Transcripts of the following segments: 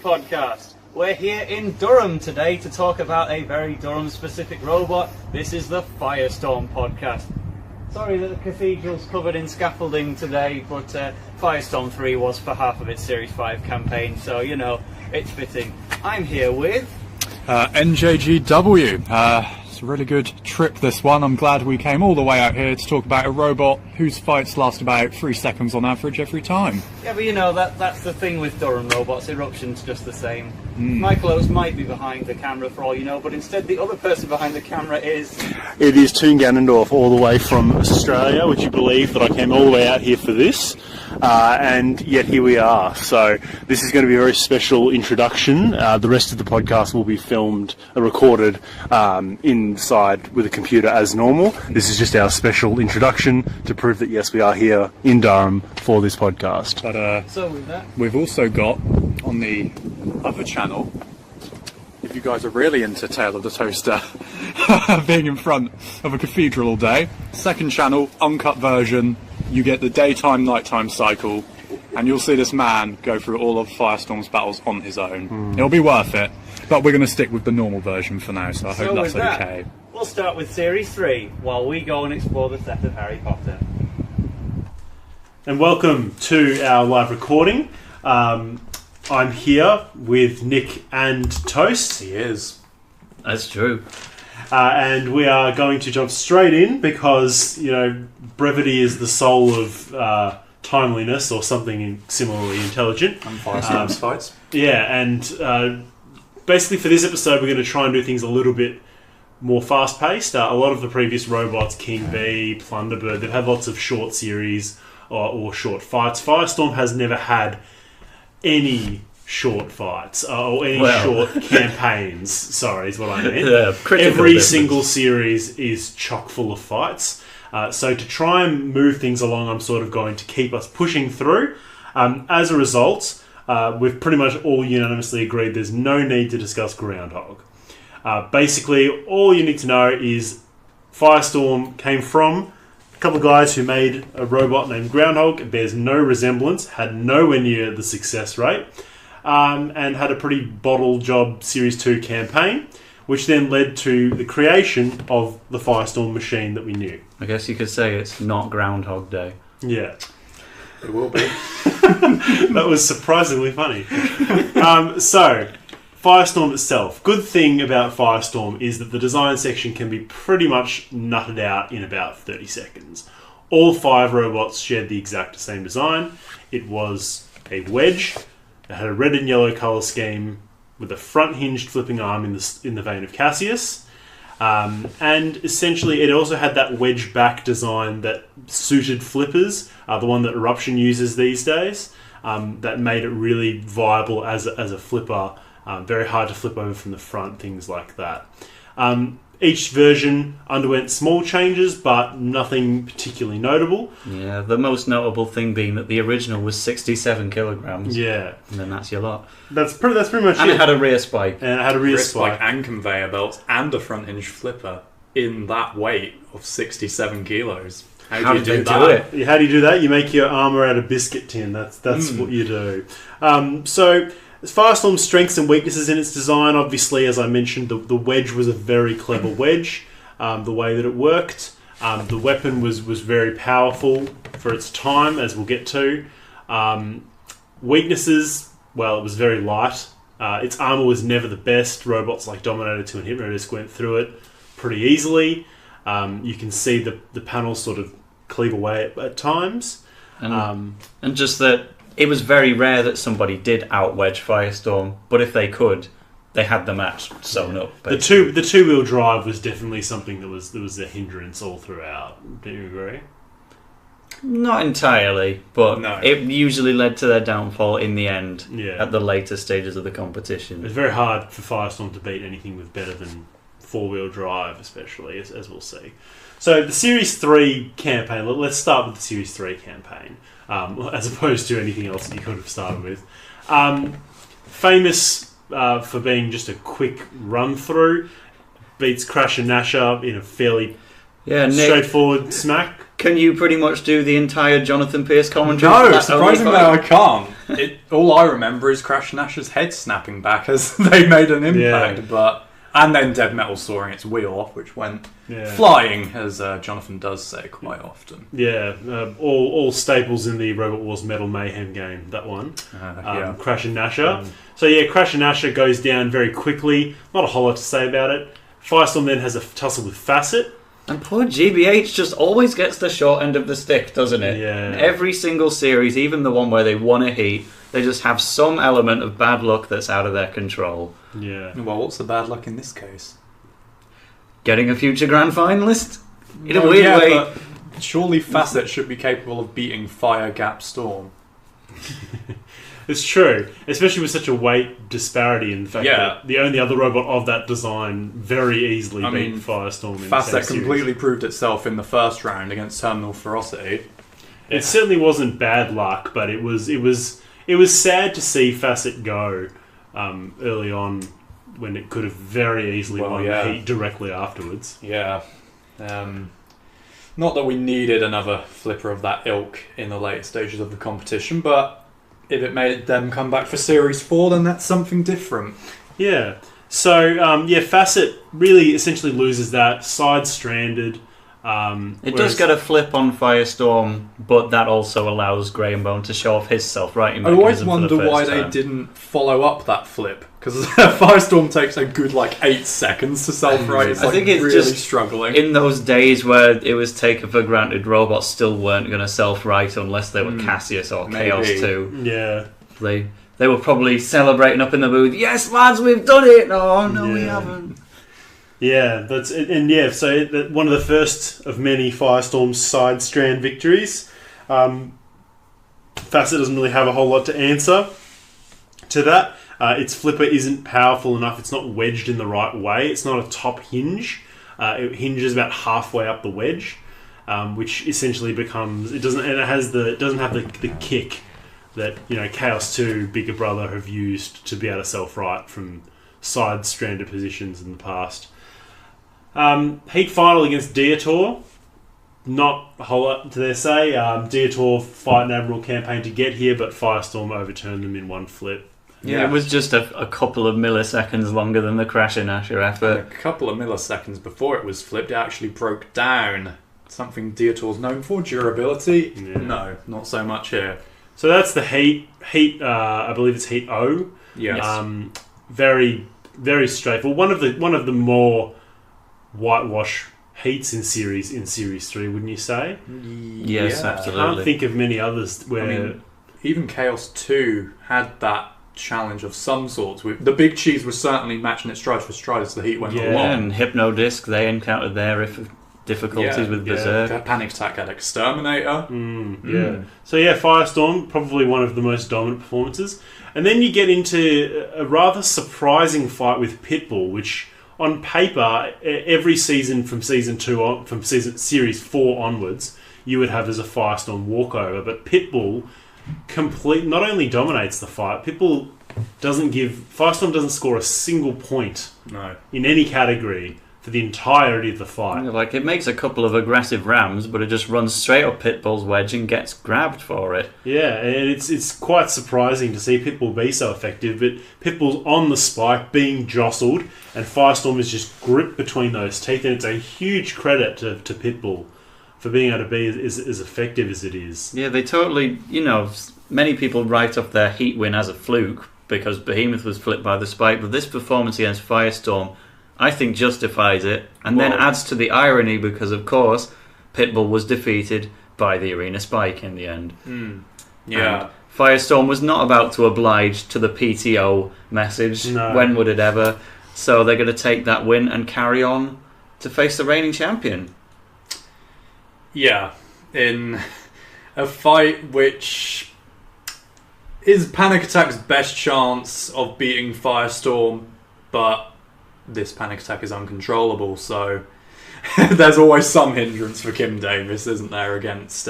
podcast. We're here in Durham today to talk about a very Durham-specific robot. This is the Firestorm podcast. Sorry that the cathedral's covered in scaffolding today, but Firestorm 3 was for half of its Series 5 campaign, so, you know, it's fitting. I'm here with... NJGW. It's a really good trip, this one. I'm glad we came all the way out here to talk about a robot whose fights last about 3 seconds on average every time. Yeah, but you know, that's the thing with Durham robots. Eruption's just the same. Michael Oates might be behind the camera for all you know, but instead the other person behind the camera is... It is Toon Ganondorf, all the way from Australia. Would you believe that I came all the way out here for this? And yet here we are. So this is going to be a very special introduction. The rest of the podcast will be recorded inside with a computer as normal. This is just our special introduction to prove that yes, we are here in Durham for this podcast. But So with that... we've also got on the other channel, if you guys are really into Tale of the Toaster being in front of a cathedral all day, second channel, uncut version, you get the daytime nighttime cycle, and you'll see this man go through all of Firestorm's battles on his own. It'll be worth it, but we're going to stick with the normal version for now, so I hope that's okay. We'll start with Series 3 while we go and explore the set of Harry Potter. And welcome to our live recording. I'm here with Nick and Toast. He is. That's true. And we are going to jump straight in because, you know, brevity is the soul of timeliness or something similarly intelligent. And Firestorm's fights. Yeah, and basically for this episode we're going to try and do things a little bit more fast-paced. A lot of the previous robots, King Bee, Plunderbird, they've had lots of short series or short fights. Firestorm has never had any short fights or any short campaigns. Sorry, is what I mean. Every single series is chock full of fights. So to try and move things along, I'm sort of going to keep us pushing through. As a result, we've pretty much all unanimously agreed there's no need to discuss Groundhog. Basically, all you need to know is Firestorm came from a couple of guys who made a robot named Groundhog. It bears no resemblance, had nowhere near the success rate, and had a pretty bottle job Series 2 campaign, which then led to the creation of the Firestorm machine that we knew. I guess you could say it's not Groundhog Day. Yeah. It will be. That was surprisingly funny. So, Firestorm itself. Good thing about Firestorm is that the design section can be pretty much nutted out in about 30 seconds. All 5 robots shared the exact same design. It was a wedge. It had a red and yellow colour scheme with a front-hinged flipping arm in the vein of Cassius. And essentially it also had that wedge back design that suited flippers, the one that Eruption uses these days, that made it really viable as a flipper. Very hard to flip over from the front, things like that. Each version underwent small changes, but nothing particularly notable. Yeah, the most notable thing being that the original was 67 kilograms. Yeah. And then that's your lot. That's pretty much And it. it had a rear spike. And it had a rear spike. and conveyor belts and a front hinge flipper in that weight of 67 kilos. How do you do that? How do you do that? You make your armour out of biscuit tin. That's what you do. So... Firestorm's strengths and weaknesses in its design, obviously, as I mentioned, the wedge was a very clever wedge, the way that it worked. The weapon was very powerful for its time, as we'll get to. Weaknesses, well, it was very light. Its armour was never the best. Robots like Dominator 2 and Hypnodisc went through it pretty easily. You can see the panels sort of cleave away at times. And just that... it was very rare that somebody did out-wedge Firestorm, but if they could, they had the match sewn up. Basically. The two-wheel drive was definitely something that was a hindrance all throughout. Do you agree? Not entirely, but No. it usually led to their downfall in the end, Yeah. at the later stages of the competition. It's very hard for Firestorm to beat anything with better than four-wheel drive, especially, as we'll see. So the Series 3 campaign, let's start with the Series 3 campaign, as opposed to anything else that you could have started with. Famous for being just a quick run-through, beats Crash and Nasher in a fairly Yeah, Nick, straightforward smack. can you pretty much do the entire Jonathan Pierce commentary? No, for that surprisingly only I fight? can't. All I remember is Crash Nash's head snapping back as they made an impact, and then Dead Metal sawing its wheel off, which went flying, as Jonathan does say quite often. Yeah, all staples in the Robot Wars Metal Mayhem game, that one. Crash and Nasher. So yeah, Crash and Nasher goes down very quickly. Not a whole lot to say about it. Firestorm then has a tussle with Facet. And poor GBH just always gets the short end of the stick, doesn't it? Yeah. In every single series, even the one where they won a heat, they just have some element of bad luck that's out of their control. Yeah. Well, what's the bad luck in this case? Getting a future grand finalist? In a weird way. But surely Facet should be capable of beating Fire Gap Storm. It's true, especially with such a weight disparity in the fact that the only other robot of that design very easily beat Firestorm in the same Facet series. completely proved itself in the first round against Terminal Ferocity. It certainly wasn't bad luck, but it was sad to see Facet go early on when it could have very easily won the heat directly afterwards. Yeah. Not that we needed another flipper of that ilk in the later stages of the competition, but if it made them come back for Series 4, then that's something different. Yeah. So, Facet really essentially loses that, side-stranded. It does get a flip on Firestorm, but that also allows Graham Bone to show off his self-righting I always mechanism for the wonder first why time. they didn't follow up that flip, because Firestorm takes a good 8 seconds to self-right. It's I think it's really just struggling. In those days where it was taken for granted robots still weren't going to self-right unless they were Cassius or Chaos 2. Yeah. They were probably celebrating up in the booth, yes lads, we've done it! Oh no, we haven't. Yeah, that's it, and one of the first of many Firestorm side strand victories. Facet doesn't really have a whole lot to answer to that. Its flipper isn't powerful enough. It's not wedged in the right way. It's not a top hinge. It hinges about halfway up the wedge, which essentially becomes it doesn't have the kick that Chaos 2, Bigger Brother have used to be able to self-right from side stranded positions in the past. Heat final against Deator. Not a whole lot to their say. Deator fight an admiral campaign to get here, but Firestorm overturned them in one flip. Yeah, it was just a couple of milliseconds longer than the Crash and Asher effort. A couple of milliseconds before it was flipped, it actually broke down. Something Deator's known for, durability. Yeah. No, not so much here. So that's the heat. I believe it's Heat O. Yes. Very, very straightforward. One of the more whitewash heats in Series 3, wouldn't you say? Yes, I absolutely. can't think of many others where... Even Chaos 2 had that challenge of some sorts. The Big Cheese was certainly matching its stride for stride as the heat went along. And Hypnodisc, they encountered their difficulties with Berserk. Panic Attack had Exterminator. So Firestorm, probably one of the most dominant performances. And then you get into a rather surprising fight with Pitbull, which on paper, every season from Season 2 on, from Series 4 onwards, you would have as a Firestorm walkover. But Pitbull not only dominates the fight, Firestorm doesn't score a single point in any category for the entirety of the fight. It makes a couple of aggressive rams, but it just runs straight up Pitbull's wedge and gets grabbed for it. Yeah, and it's quite surprising to see Pitbull be so effective, but Pitbull's on the spike, being jostled, and Firestorm is just gripped between those teeth, and it's a huge credit to Pitbull for being able to be as effective as it is. Yeah, they totally, many people write off their heat win as a fluke because Behemoth was flipped by the spike, but this performance against Firestorm, I think, justifies it, and then adds to the irony because, of course, Pitbull was defeated by the Arena Spike in the end. Yeah. And Firestorm was not about to oblige to the PTO message. No. When would it ever? So they're going to take that win and carry on to face the reigning champion. Yeah, in a fight which is Panic Attack's best chance of beating Firestorm, but this Panic Attack is uncontrollable, so there's always some hindrance for Kim Davis, isn't there, against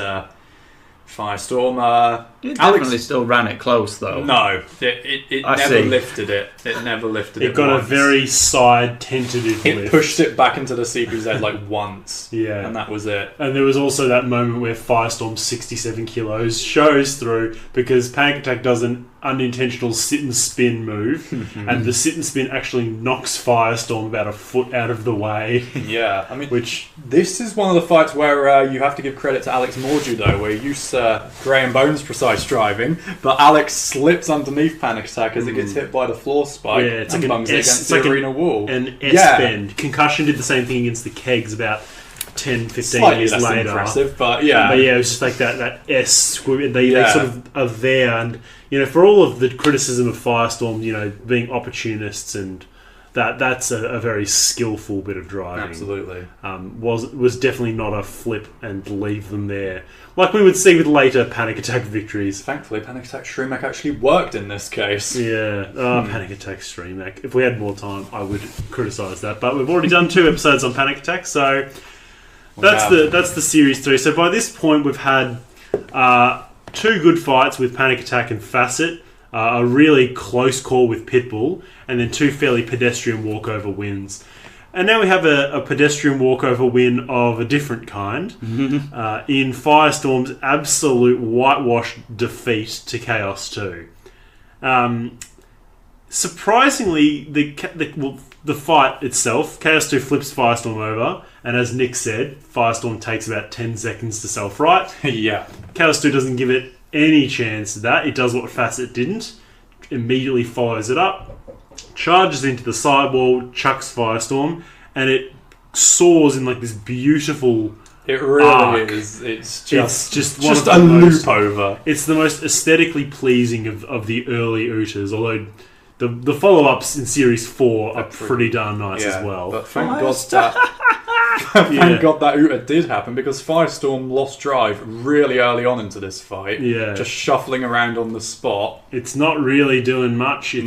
Firestorm. It Alex definitely still ran it close, though. No, it I never see. lifted it. It never lifted it. It got a once. very side tentative It lift. pushed it back into the CPZ like once. Yeah. And that was it. And there was also that moment where Firestorm 67 kilos shows through because Panic Attack does an unintentional sit and spin move, and the sit and spin actually knocks Firestorm about a foot out of the way. Yeah, I mean, Which this is one of the fights where you have to give credit to Alex Mordew, though, where you use Graham Bones' precise driving, but Alex slips underneath Panic Attack as it gets hit by the floor spike it's and like bungs an it S, against it's the like arena wall. an S Yeah. bend. Concussion did the same thing against the Kegs about 10, 15 Slightly years less later. impressive, but yeah. But yeah, it was just like that S squib. They Yeah. sort of are there, and for all of the criticism of Firestorm, being opportunists, and that's a very skillful bit of driving. Absolutely. Was definitely not a flip and leave them there, like we would see with later Panic Attack victories. Thankfully, Panic Attack Shreemac actually worked in this case. Yeah, Panic Attack Streamac. If we had more time, I would criticise that, but we've already done 2 episodes on Panic Attack, so that's the series 3. So by this point, we've had 2 good fights with Panic Attack and Facet, a really close call with Pitbull, and then 2 fairly pedestrian walkover wins. And now we have a pedestrian walkover win of a different kind in Firestorm's absolute whitewash defeat to Chaos 2. Surprisingly, the fight itself, Chaos 2 flips Firestorm over, and as Nick said, Firestorm takes about 10 seconds to self-right. Yeah. Chaos 2 doesn't give it any chance to that. It does what Facet didn't. Immediately follows it up, charges into the sidewall, chucks Firestorm, and it soars in like this beautiful It really arc. is. It's just one just of a the most- loop over. It's the most aesthetically pleasing of the early Ooters, although the follow-ups in Series 4 are pretty darn nice as well. But thank God that thank God that Uta did happen, because Firestorm lost drive really early on into this fight. Yeah. Just shuffling around on the spot. It's not really doing much. It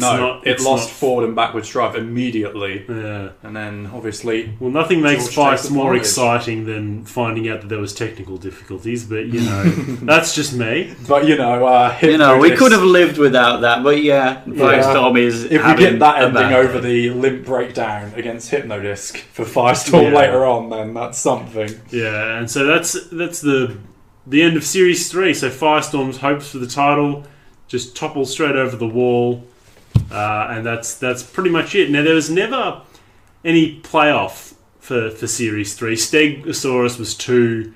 lost forward and backwards drive immediately. Yeah. And then obviously Well, nothing makes George fights takes the more advantage. exciting than finding out that there was technical difficulties, but that's just me. but we Hypnosis- could have lived without that, but Firestorm is if we having get that a ending bad over day. the limp breakdown against Hypnodisc for Firestorm Yeah. later on, then that's something. Yeah, and so that's the end of Series 3. So Firestorm's hopes for the title just topple straight over the wall, and that's pretty much it. Now, there was never any playoff for Series 3. Stegosaurus was too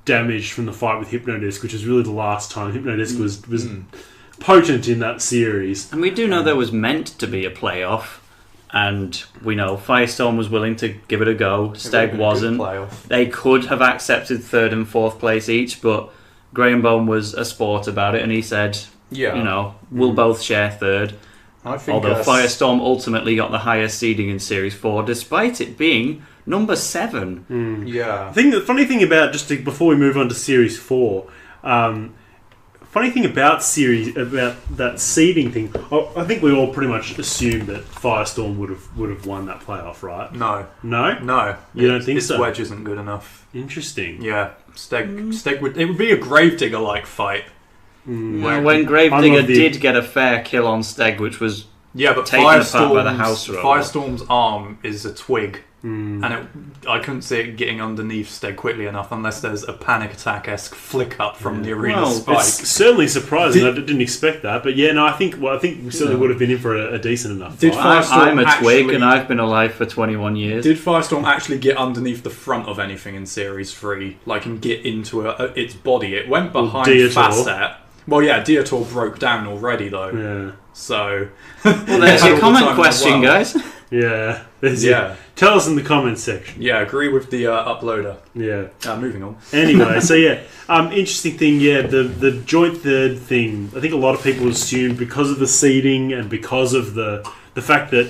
damaged from the fight with Hypnodisc, which was really the last time Hypnodisc was potent in that series. And we do know there was meant to be a playoff, and we know Firestorm was willing to give it a go. Steg wasn't. They could have accepted 3rd and 4th place each, but Graham Bone was a sport about it, and he said, we'll both share 3rd. I think Although Firestorm ultimately got the highest seeding in Series 4, despite it being number 7. Yeah. I think the funny thing about, before we move on to Series 4, funny thing about that seeding thing, I think we all pretty much assumed that Firestorm would have won that playoff, right? No. No? You don't think its so? wedge isn't good enough. Interesting. Yeah. Steg would be a Gravedigger like fight. When Gravedigger did get a fair kill on Steg, which was but taken apart by the house robot. Firestorm's arm is a twig, and I couldn't see it getting underneath Steg quickly enough unless there's a Panic Attack-esque flick up from the arena spike. It's certainly surprising. I didn't expect that, but I think we certainly would have been in for a decent enough Did fight. I'm a twig, and I've been alive for 21 years. Did Firestorm actually get underneath the front of anything in Series 3, and get into its body? It went behind Dietor. Facet. Well, yeah, Dietor broke down already, though. Yeah. So... Well, there's your comment question, guys. Yeah. Tell us in the comments section. Yeah, agree with the uploader. Yeah. Moving on. Anyway, so interesting thing, the joint third thing. I think a lot of people assumed because of the seeding and because of the fact that,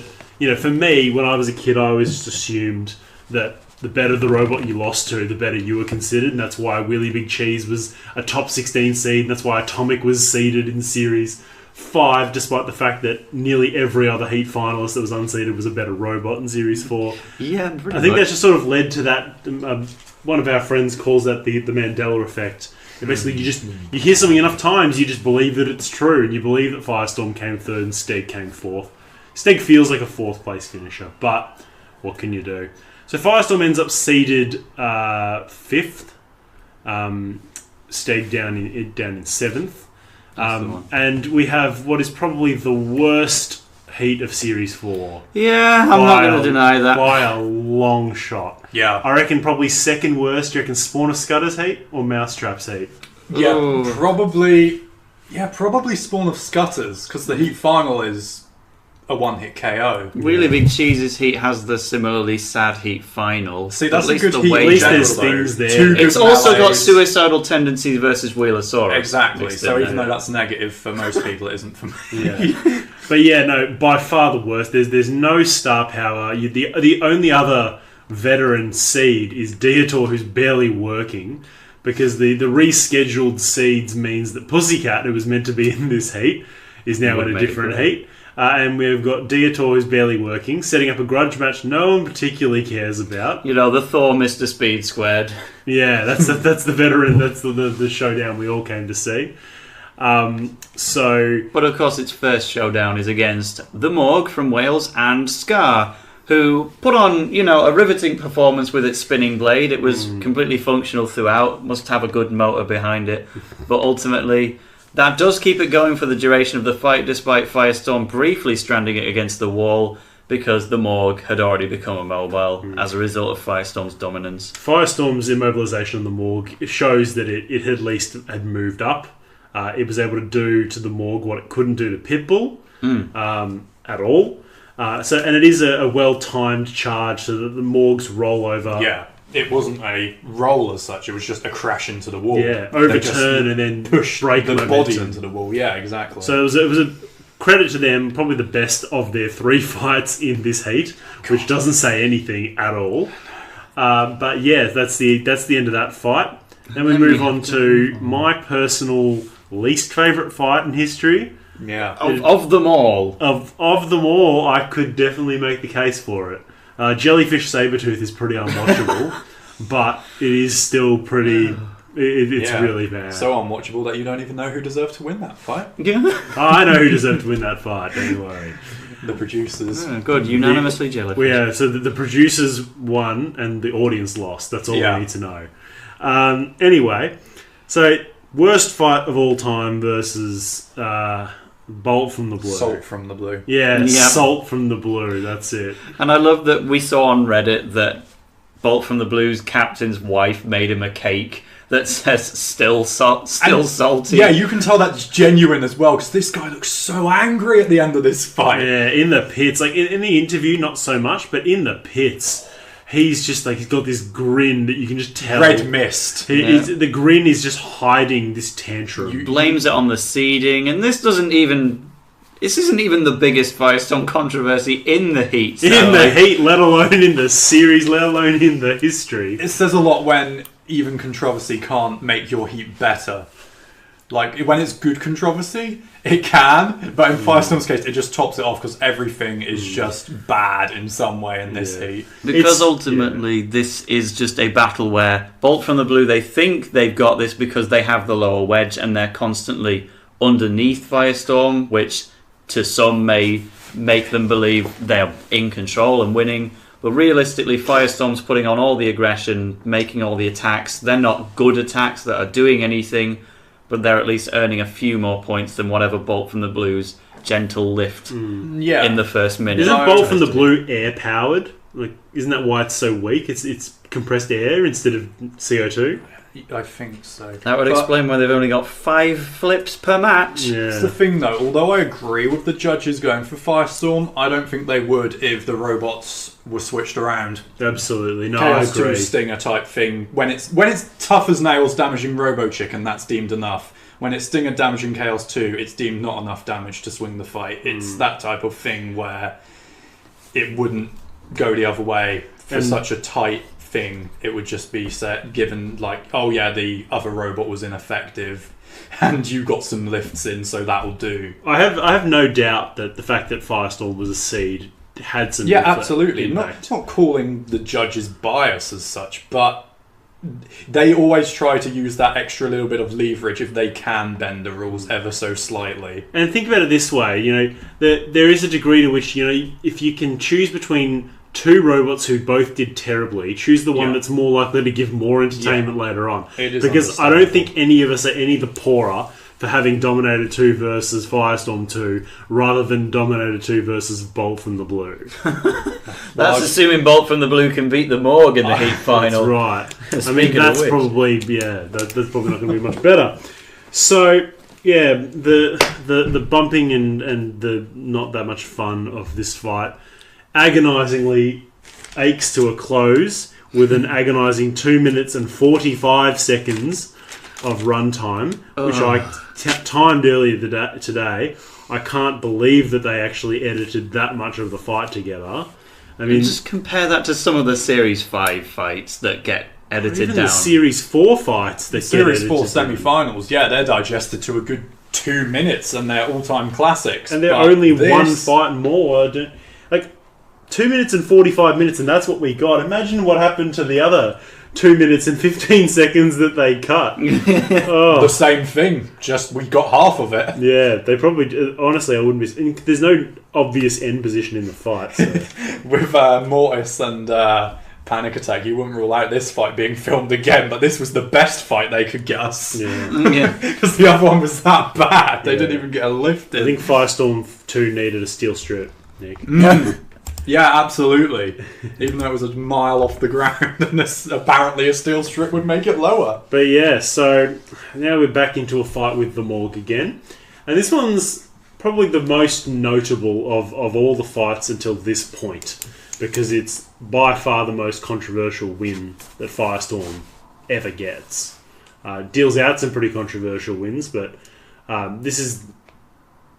for me, when I was a kid, I always just assumed that the better the robot you lost to, the better you were considered, and that's why Willy Big Cheese was a top 16 seed, and that's why Atomic was seeded in Series 5, despite the fact that nearly every other Heat finalist that was unseeded was a better robot in Series 4. Yeah, I think that's just sort of led to that one of our friends calls that the Mandela effect. And basically, you hear something enough times, you just believe that it's true, and you believe that Firestorm came third and Steg came fourth. Steg feels like a fourth place finisher, but what can you do? So Firestorm ends up seeded fifth. Steg down in seventh. And we have what is probably the worst heat of Series 4. Yeah, I'm not going to deny that. By a long shot. Yeah. I reckon probably second worst. Do you reckon Spawn of Scutters heat or Mousetrap's heat? Yeah, Ooh. probably Spawn of Scutters, because the heat final is a one-hit KO. Really Big Cheese's heat has the similarly sad heat final. See, that's At a least good the heat. way At least down. there's things there. Two good It's also got melees. suicidal tendencies versus Wheelosaurus. Exactly. mixed So in even there. though that's negative for most people, it isn't for me. Yeah. But yeah, no, by far the worst. There's no star power. The only other veteran seed is Deator, who's barely working, because the rescheduled seeds means that Pussycat, who was meant to be in this heat, is now in a different heat. And we've got Deator, who's barely working, setting up a grudge match no one particularly cares about. You know, the Thor Mr. Speed squared. Yeah, that's the veteran. That's the showdown we all came to see. But of course, its first showdown is against the Morg from Wales and Scar, who put on, a riveting performance with its spinning blade. It was completely functional throughout, must have a good motor behind it. But ultimately, that does keep it going for the duration of the fight, despite Firestorm briefly stranding it against the wall, because the Morg had already become immobile as a result of Firestorm's dominance. Firestorm's immobilization on the Morg shows that it at least had moved up. It was able to do to the Morg what it couldn't do to Pitbull at all. And it is a well-timed charge so that the Morgs roll over. Yeah. It wasn't a roll as such, it was just a crash into the wall. Yeah, They overturn and then push break the momentum. body into the wall. Yeah, exactly. So it was a credit to them, probably the best of their 3 fights in this heat, which doesn't say anything at all. But yeah, that's the end of that fight. Then we move on to my personal least favourite fight in history. yeah. Of them all. Of them all, I could definitely make the case for it. Jellyfish Sabretooth is pretty unwatchable, but it is still pretty... It's Yeah. really bad. So unwatchable that you don't even know who deserved to win that fight. Yeah. I know who deserved to win that fight, don't worry. The producers. Good, unanimously Jellyfish. Well, yeah, so the producers won and the audience lost. That's all Yeah. we need to know. Anyway, so worst fight of all time versus Bolt from the Blue. Salt from the blue. Yeah, Yep. Salt from the Blue, that's it. And I love that we saw on Reddit that Bolt from the Blue's captain's wife made him a cake that says still salty. Yeah, you can tell that's genuine as well, because this guy looks so angry at the end of this fight. Yeah, in the pits. Like, in the interview, not so much, but in the pits, he's just like, he's got this grin that you can just tell. Red mist. The grin is just hiding this tantrum. Blames it on the seeding, and this isn't even the biggest Firestorm controversy in the heat. So in the heat, let alone in the series, let alone in the history. It says a lot when even controversy can't make your heat better. Like, when it's good controversy, it can, but in Firestorm's case, it just tops it off because everything is just bad in some way in this heat. Because ultimately, this is just a battle where Bolt from the Blue, they think they've got this because they have the lower wedge and they're constantly underneath Firestorm, which to some may make them believe they're in control and winning. But realistically, Firestorm's putting on all the aggression, making all the attacks. They're not good attacks that are doing anything, but they're at least earning a few more points than whatever Bolt from the Blue's gentle lift Yeah. in the first minute. Isn't No, Bolt from the interesting. Blue air powered? Like, isn't that why it's so weak? It's compressed air instead of CO2. I think so. That would But explain why they've only got 5 flips per match. it's the Yeah. thing, though. Although I agree with the judges going for Firestorm, I don't think they would if the robots were switched around. Absolutely. No, Chaos I 2 agree. Stinger type thing. When it's tough as nails damaging Robo Chicken, that's deemed enough. When it's Stinger damaging Chaos 2, it's deemed not enough damage to swing the fight. It's that type of thing where it wouldn't go the other way for And- such a tight thing. It would just be given like, oh yeah, the other robot was ineffective and you got some lifts in, so that'll do. I have no doubt that the fact that Firestorm was a seed had some Yeah, impact. absolutely. Not calling the judges bias as such, but they always try to use that extra little bit of leverage if they can bend the rules ever so slightly. And think about it this way, there is a degree to which, if you can choose between two robots who both did terribly, choose the one that's more likely to give more entertainment later on. Because I don't think any of us are any the poorer for having Dominator 2 versus Firestorm 2 rather than Dominator 2 versus Bolt from the Blue. That's assuming Bolt from the Blue can beat the Morgue in the heat final. That's right. I mean, that's probably, that's probably not going to be much better. So, yeah, the bumping and the not that much fun of this fight agonisingly aches to a close with an agonising 2 minutes and 45 seconds of runtime, which I timed earlier today. I can't believe that they actually edited that much of the fight together. I mean, just compare that to some of the Series 5 fights that get edited even down. The Series 4 fights that Series get 4 edited semi-finals, they're digested to a good 2 minutes and they're all-time classics. And they're only one fight more. 2 minutes and 45 minutes, and that's what we got. Imagine what happened to the other 2 minutes and 15 seconds that they cut. The same thing, just we got half of it. Yeah, they probably... Honestly, I wouldn't be... There's no obvious end position in the fight. So. With Mortis and Panic Attack, you wouldn't rule out this fight being filmed again, but this was the best fight they could get us. Yeah. Because the other one was that bad. They didn't even get a lift in. I think Firestorm 2 needed a steel strip, Nick. Yeah, absolutely. Even though it was a mile off the ground, and apparently a steel strip would make it lower. But yeah, so now we're back into a fight with the Morgue again. And this one's probably the most notable of all the fights until this point, because it's by far the most controversial win that Firestorm ever gets. Deals out some pretty controversial wins, but this is...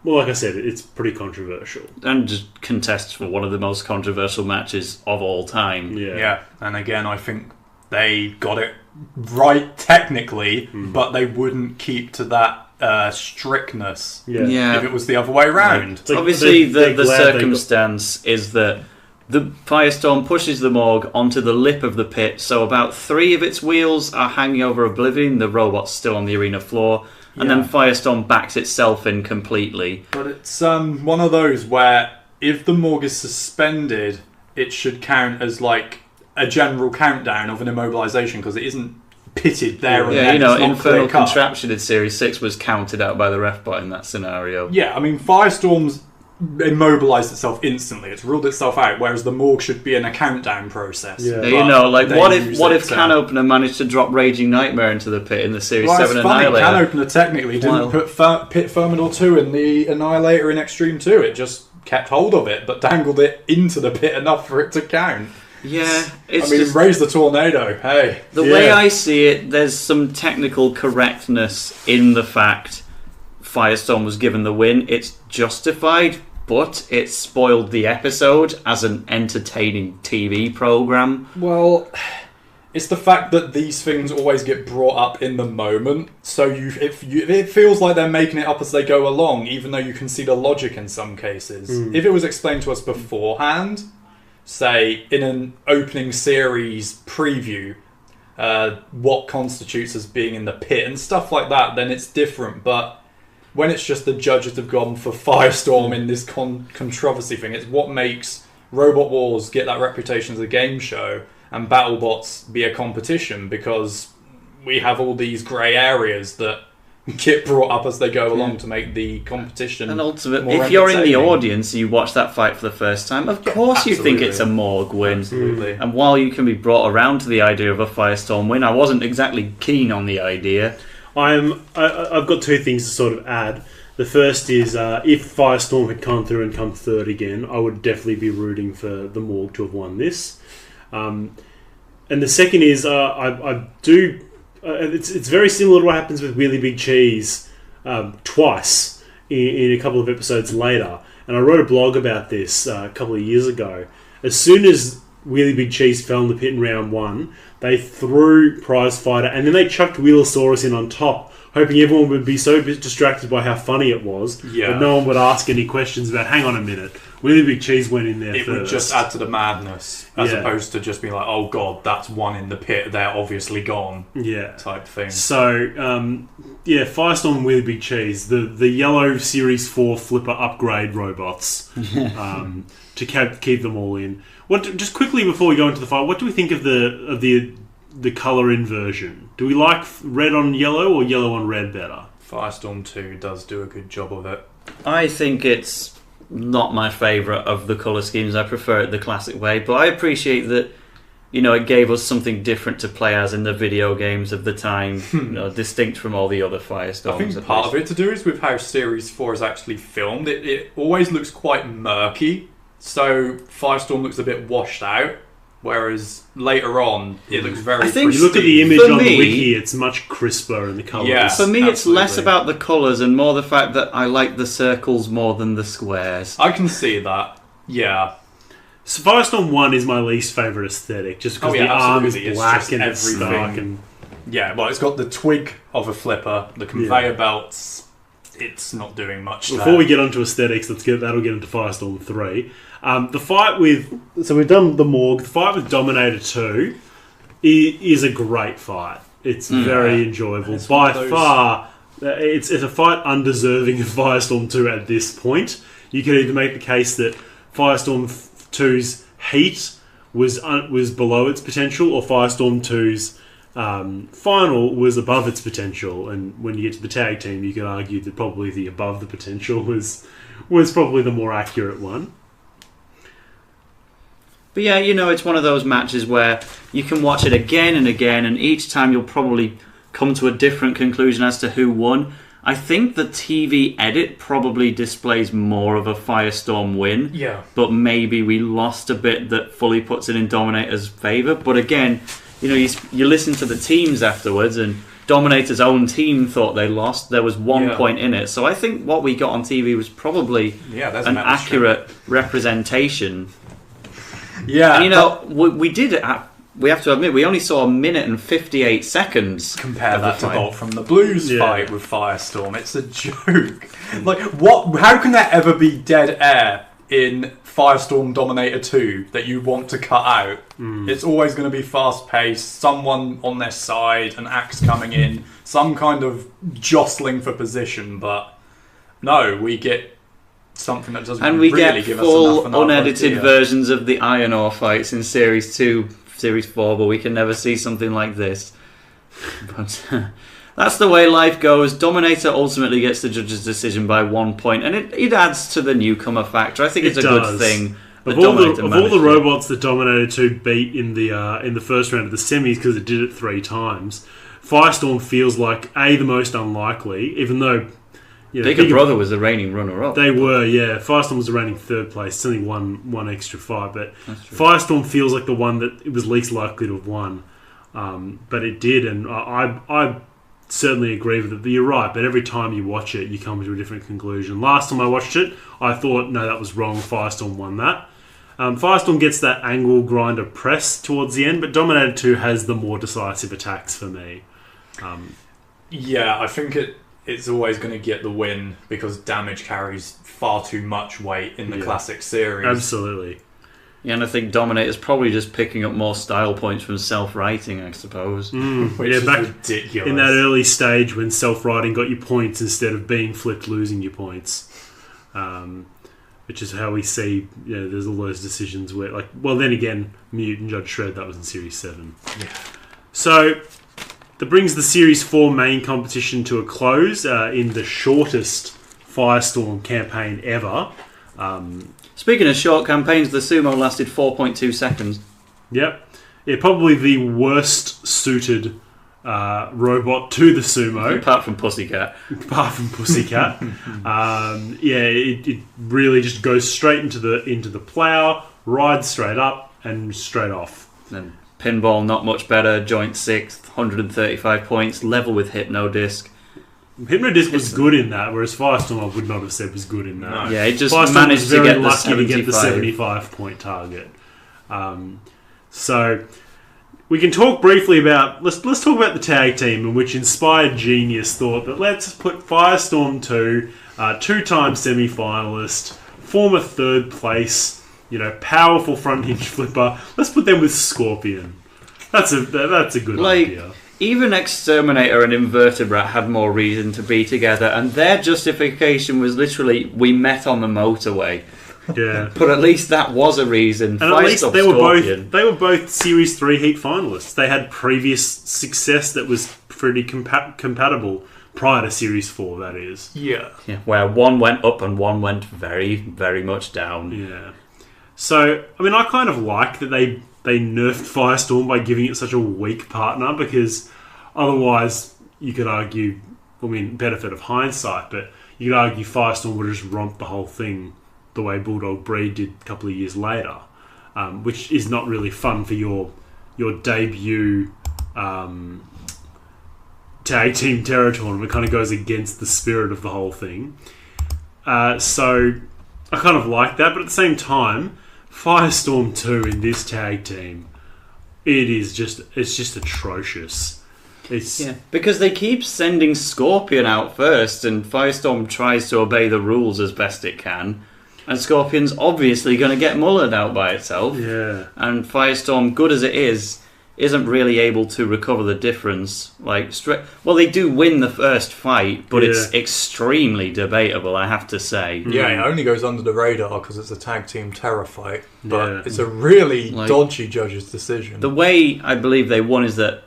Well, like I said, it's pretty controversial. And just contests for one of the most controversial matches of all time. Yeah, and again, I think they got it right technically, but they wouldn't keep to that strictness if it was the other way around. Like obviously, the circumstance is that the Firestorm pushes the Morgue onto the lip of the pit, so about 3 of its wheels are hanging over Oblivion, the robot's still on the arena floor. And then Firestorm backs itself in completely. But it's one of those where if the Morgue is suspended, it should count as like a general countdown of an immobilisation because it isn't pitted there and then. Yeah, Infernal Contraption in Series 6 was counted out by the ref bot in that scenario. Yeah, I mean, Firestorm's immobilised itself instantly. It's ruled itself out, whereas the Morgue should be in a countdown process. Yeah, what if Can Opener managed to drop Raging Nightmare into the pit in the Series 7 Annihilator? Can Opener technically didn't put Pit Thermidor 2 in the Annihilator in Extreme 2. It just kept hold of it, but dangled it into the pit enough for it to count. Yeah, raise the tornado. Hey, the way I see it, there's some technical correctness in the fact Firestorm was given the win. It's justified, but it spoiled the episode as an entertaining TV program. Well, it's the fact that these things always get brought up in the moment, so it feels like they're making it up as they go along, even though you can see the logic in some cases. If it was explained to us beforehand, say in an opening series preview, what constitutes as being in the pit and stuff like that, then it's different. But when it's just the judges have gone for Firestorm in this controversy thing, it's what makes Robot Wars get that reputation as a game show and BattleBots be a competition, because we have all these grey areas that get brought up as they go along to make the competition. And ultimately, if you're in the audience and you watch that fight for the first time, of course you think it's a Morgue win. Absolutely. And while you can be brought around to the idea of a Firestorm win, I wasn't exactly keen on the idea. I've got 2 things to sort of add. The first is if Firestorm had come through and come third again, I would definitely be rooting for the Morgue to have won this. And the second is I do. It's very similar to what happens with Really Big Cheese twice in a couple of episodes later. And I wrote a blog about this a couple of years ago. As soon as Really Big Cheese fell in the pit in round 1, They threw Prize Fighter, and then they chucked Wheelosaurus in on top, hoping everyone would be so distracted by how funny it was that no one would ask any questions about, hang on a minute, Willie Big Cheese went in there It first. would just add to the madness, as opposed to just being like, oh god, that's one in the pit, they're obviously gone, type thing. So, Firestorm and Willie Big Cheese, the yellow Series 4 flipper upgrade robots, to keep them all in. Just quickly before we go into the fight, what do we think of the colour inversion? Do we like red on yellow or yellow on red better? Firestorm 2 does do a good job of it. I think it's not my favourite of the colour schemes. I prefer it the classic way, but I appreciate that, it gave us something different to play as in the video games of the time, distinct from all the other Firestorms. I think part of it to do is with how Series 4 is actually filmed. It always looks quite murky, so Firestorm looks a bit washed out, whereas later on it looks very I think you look at the image on the wiki, it's much crisper in the colours. Yeah, for me, it's less about the colours and more the fact that I like the circles more than the squares. I can see that. Yeah. So Firestorm 1 is my least favourite aesthetic, just because the arm is black and it's dark. Yeah, well, it's got the twig of a flipper, the conveyor belts. It's not doing much. Before we get onto aesthetics, that'll get into Firestorm 3. The fight with... So we've done the Morgue. The fight with Dominator 2 is a great fight. It's very enjoyable. By far, it's a fight undeserving of Firestorm 2 at this point. You can either make the case that Firestorm 2's heat was below its potential, or Firestorm 2's final was above its potential. And when you get to the tag team, you can argue that probably the above the potential was probably the more accurate one. But yeah, it's one of those matches where you can watch it again and again, and each time you'll probably come to a different conclusion as to who won. I think the TV edit probably displays more of a Firestorm win. Yeah. But maybe we lost a bit that fully puts it in Dominator's favour. But again, you listen to the teams afterwards, and Dominator's own team thought they lost. There was 1 point in it. So I think what we got on TV was probably an accurate representation. Yeah. And, we did it at... We have to admit, we only saw 1 minute and 58 seconds. Compare that to Bolt from the Blues fight with Firestorm. It's a joke. What? How can there ever be dead air in Firestorm Dominator 2 that you want to cut out? It's always going to be fast-paced, someone on their side, an axe coming in, some kind of jostling for position, but no, we get something that doesn't really give us enough. And we get full unedited versions of the Iron Ore fights in Series 2, Series 4, but we can never see something like this. But that's the way life goes. Dominator ultimately gets the judge's decision by 1 point, and it adds to the newcomer factor. I think it's a good thing. Of all the robots that Dominator 2 beat in the first round of the semis, because it did it 3 times, Firestorm feels like the most unlikely, even though Bigger Brother was the reigning runner-up. They were, yeah. Firestorm was the reigning 3rd place. It's only one extra fight, but Firestorm feels like the one that it was least likely to have won. But it did, and I certainly agree with it. But you're right, but every time you watch it, you come to a different conclusion. Last time I watched it, I thought, no, that was wrong. Firestorm won that. Firestorm gets that angle grinder press towards the end, but Dominator 2 has the more decisive attacks for me. I think it's always going to get the win because damage carries far too much weight in the classic series. Absolutely. Yeah, and I think Dominator's probably just picking up more style points from self-writing, I suppose. Which is ridiculous. In that early stage when self-writing got you points instead of being flipped losing you points. Which is how we see, there's all those decisions where, then again, Mute and Judge Shred, that was in Series 7. Yeah. So... that brings the Series 4 main competition to a close in the shortest Firestorm campaign ever. Speaking of short campaigns, the sumo lasted 4.2 seconds. Yep. Yeah, probably the worst suited robot to the sumo. Apart from Pussycat. It really just goes straight into the plow, rides straight up and straight off. And Pinball, not much better. Joint 6th, 135 points, level with Hypnodisc. Hypnodisc was good in that, whereas Firestorm I would not have said was good in that. No. Yeah, it just managed to get the 75. to get the 75 point target. So we can talk briefly about... Let's talk about the tag team, in which Inspired Genius thought that let's put Firestorm 2, two-time semi-finalist, former third place, powerful front hinge flipper. Let's put them with Scorpion. That's a good idea. Even Exterminator and Invertebrate had more reason to be together, and their justification was literally, we met on the motorway. Yeah, but at least that was a reason. And at least they were both Series 3 Heat finalists. They had previous success that was pretty compatible prior to Series 4, that is. Yeah, where one went up and one went very, very much down. Yeah. So, I mean, I kind of like that they nerfed Firestorm by giving it such a weak partner, because otherwise you could argue, benefit of hindsight, but you could argue Firestorm would have just romped the whole thing the way Bulldog Breed did a couple of years later, which is not really fun for your debut tag team terror tournament. It kind of goes against the spirit of the whole thing. So I kind of like that, but at the same time, Firestorm 2 in this tag team, it's just atrocious. Because they keep sending Scorpion out first, and Firestorm tries to obey the rules as best it can. And Scorpion's obviously going to get mullered out by itself. Yeah. And Firestorm, good as it is, isn't really able to recover the difference. Well, they do win the first fight, but it's extremely debatable, I have to say. Yeah, it only goes under the radar because it's a tag team terror fight. But it's a really dodgy judge's decision. The way I believe they won is that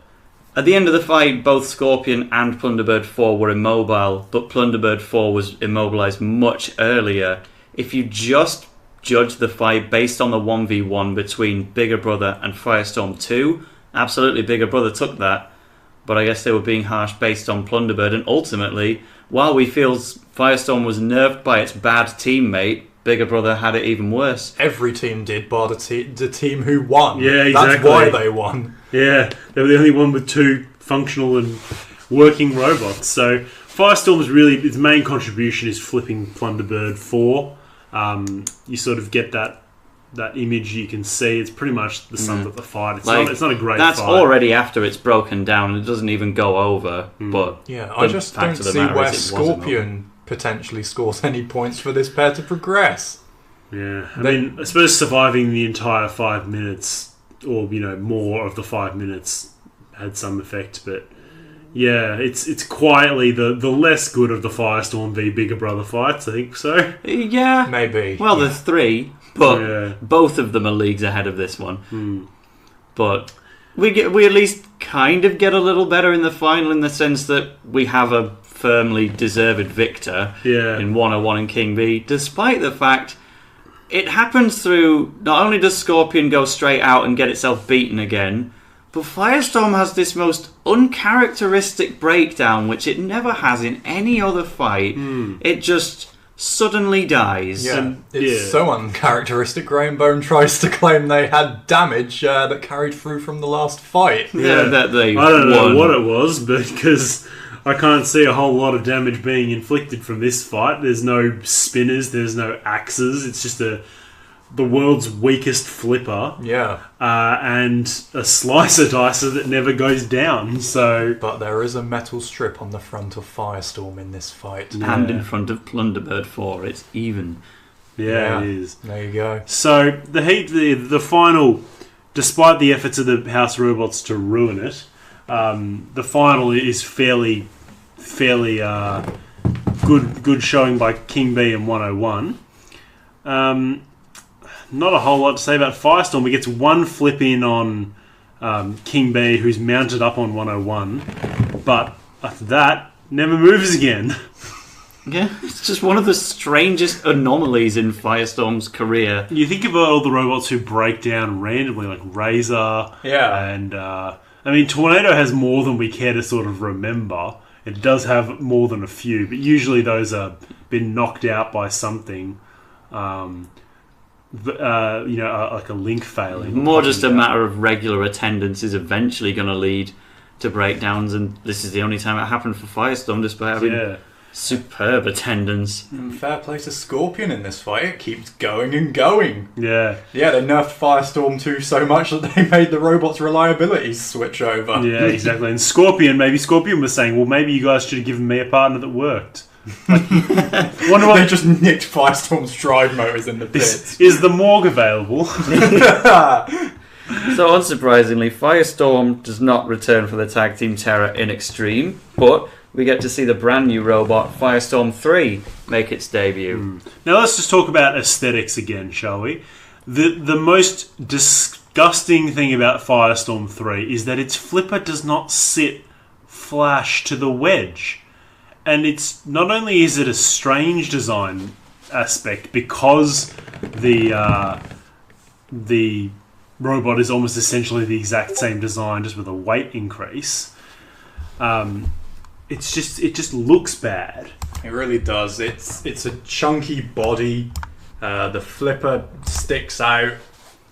at the end of the fight, both Scorpion and Plunderbird 4 were immobile, but Plunderbird 4 was immobilised much earlier. If you just judge the fight based on the 1v1 between Bigger Brother and Firestorm 2, absolutely Bigger Brother took that, but I guess they were being harsh based on Plunderbird, and ultimately, while we feel Firestorm was nerfed by its bad teammate, Bigger Brother had it even worse. Every team did, bar the team who won. Yeah, exactly. That's why they won. Yeah, they were the only one with two functional and working robots. So Firestorm's really, its main contribution is flipping Plunderbird 4. You sort of get that image you can see. It's pretty much the sum of the fight. It's not a great fight. That's already after it's broken down. It doesn't even go over. But I just don't see where Scorpion potentially scores any points for this pair to progress. Yeah, I suppose surviving the entire 5 minutes, or more of the 5 minutes, had some effect. But yeah, it's quietly the less good of the Firestorm v Bigger Brother fights, I think so. Yeah. Maybe. Well, there's three, but both of them are leagues ahead of this one. But we at least kind of get a little better in the final, in the sense that we have a firmly deserved victor in 101 and King B, despite the fact it happens through, not only does Scorpion go straight out and get itself beaten again, but Firestorm has this most uncharacteristic breakdown, which it never has in any other fight. It just suddenly dies. Yeah, it's so uncharacteristic. Rainbow tries to claim they had damage that carried through from the last fight. That they I don't know what it was, because I can't see a whole lot of damage being inflicted from this fight. There's no spinners, there's no axes. It's just the world's weakest flipper, and a slicer dicer that never goes down. But there is a metal strip on the front of Firestorm in this fight, and in front of Plunderbird 4. It's even. Yeah, it is. There you go. So the final, despite the efforts of the House Robots to ruin it, the final is fairly good showing by King B and 101. Not a whole lot to say about Firestorm. He gets one flip in on King B, who's mounted up on 101, but after that, never moves again. Yeah, it's just one of the strangest anomalies in Firestorm's career. You think about all the robots who break down randomly, like Razor, and Tornado has more than we care to sort of remember. It does have more than a few, but usually those have been knocked out by something. Like a link failing. More just a matter of regular attendance is eventually going to lead to breakdowns, and this is the only time it happened for Firestorm, despite having Superb attendance. And fair play to Scorpion in this fight. It keeps going and going. Yeah. Yeah, they nerfed Firestorm 2 so much that they made the robot's reliability switch over. Yeah, exactly. And Scorpion was saying, well, maybe you guys should have given me a partner that worked. Like, wonder what They just nicked Firestorm's drive motors in the pits. is the morgue available? So unsurprisingly, Firestorm does not return for the Tag Team Terror in Extreme, but we get to see the brand new robot Firestorm 3 make its debut. Now let's just talk about aesthetics again, shall we? The most disgusting thing about Firestorm 3 is that its flipper does not sit flash to the wedge. And it's not only is it a strange design aspect because the robot is almost essentially the exact same design, just with a weight increase. It just looks bad. It really does. It's a chunky body. The flipper sticks out.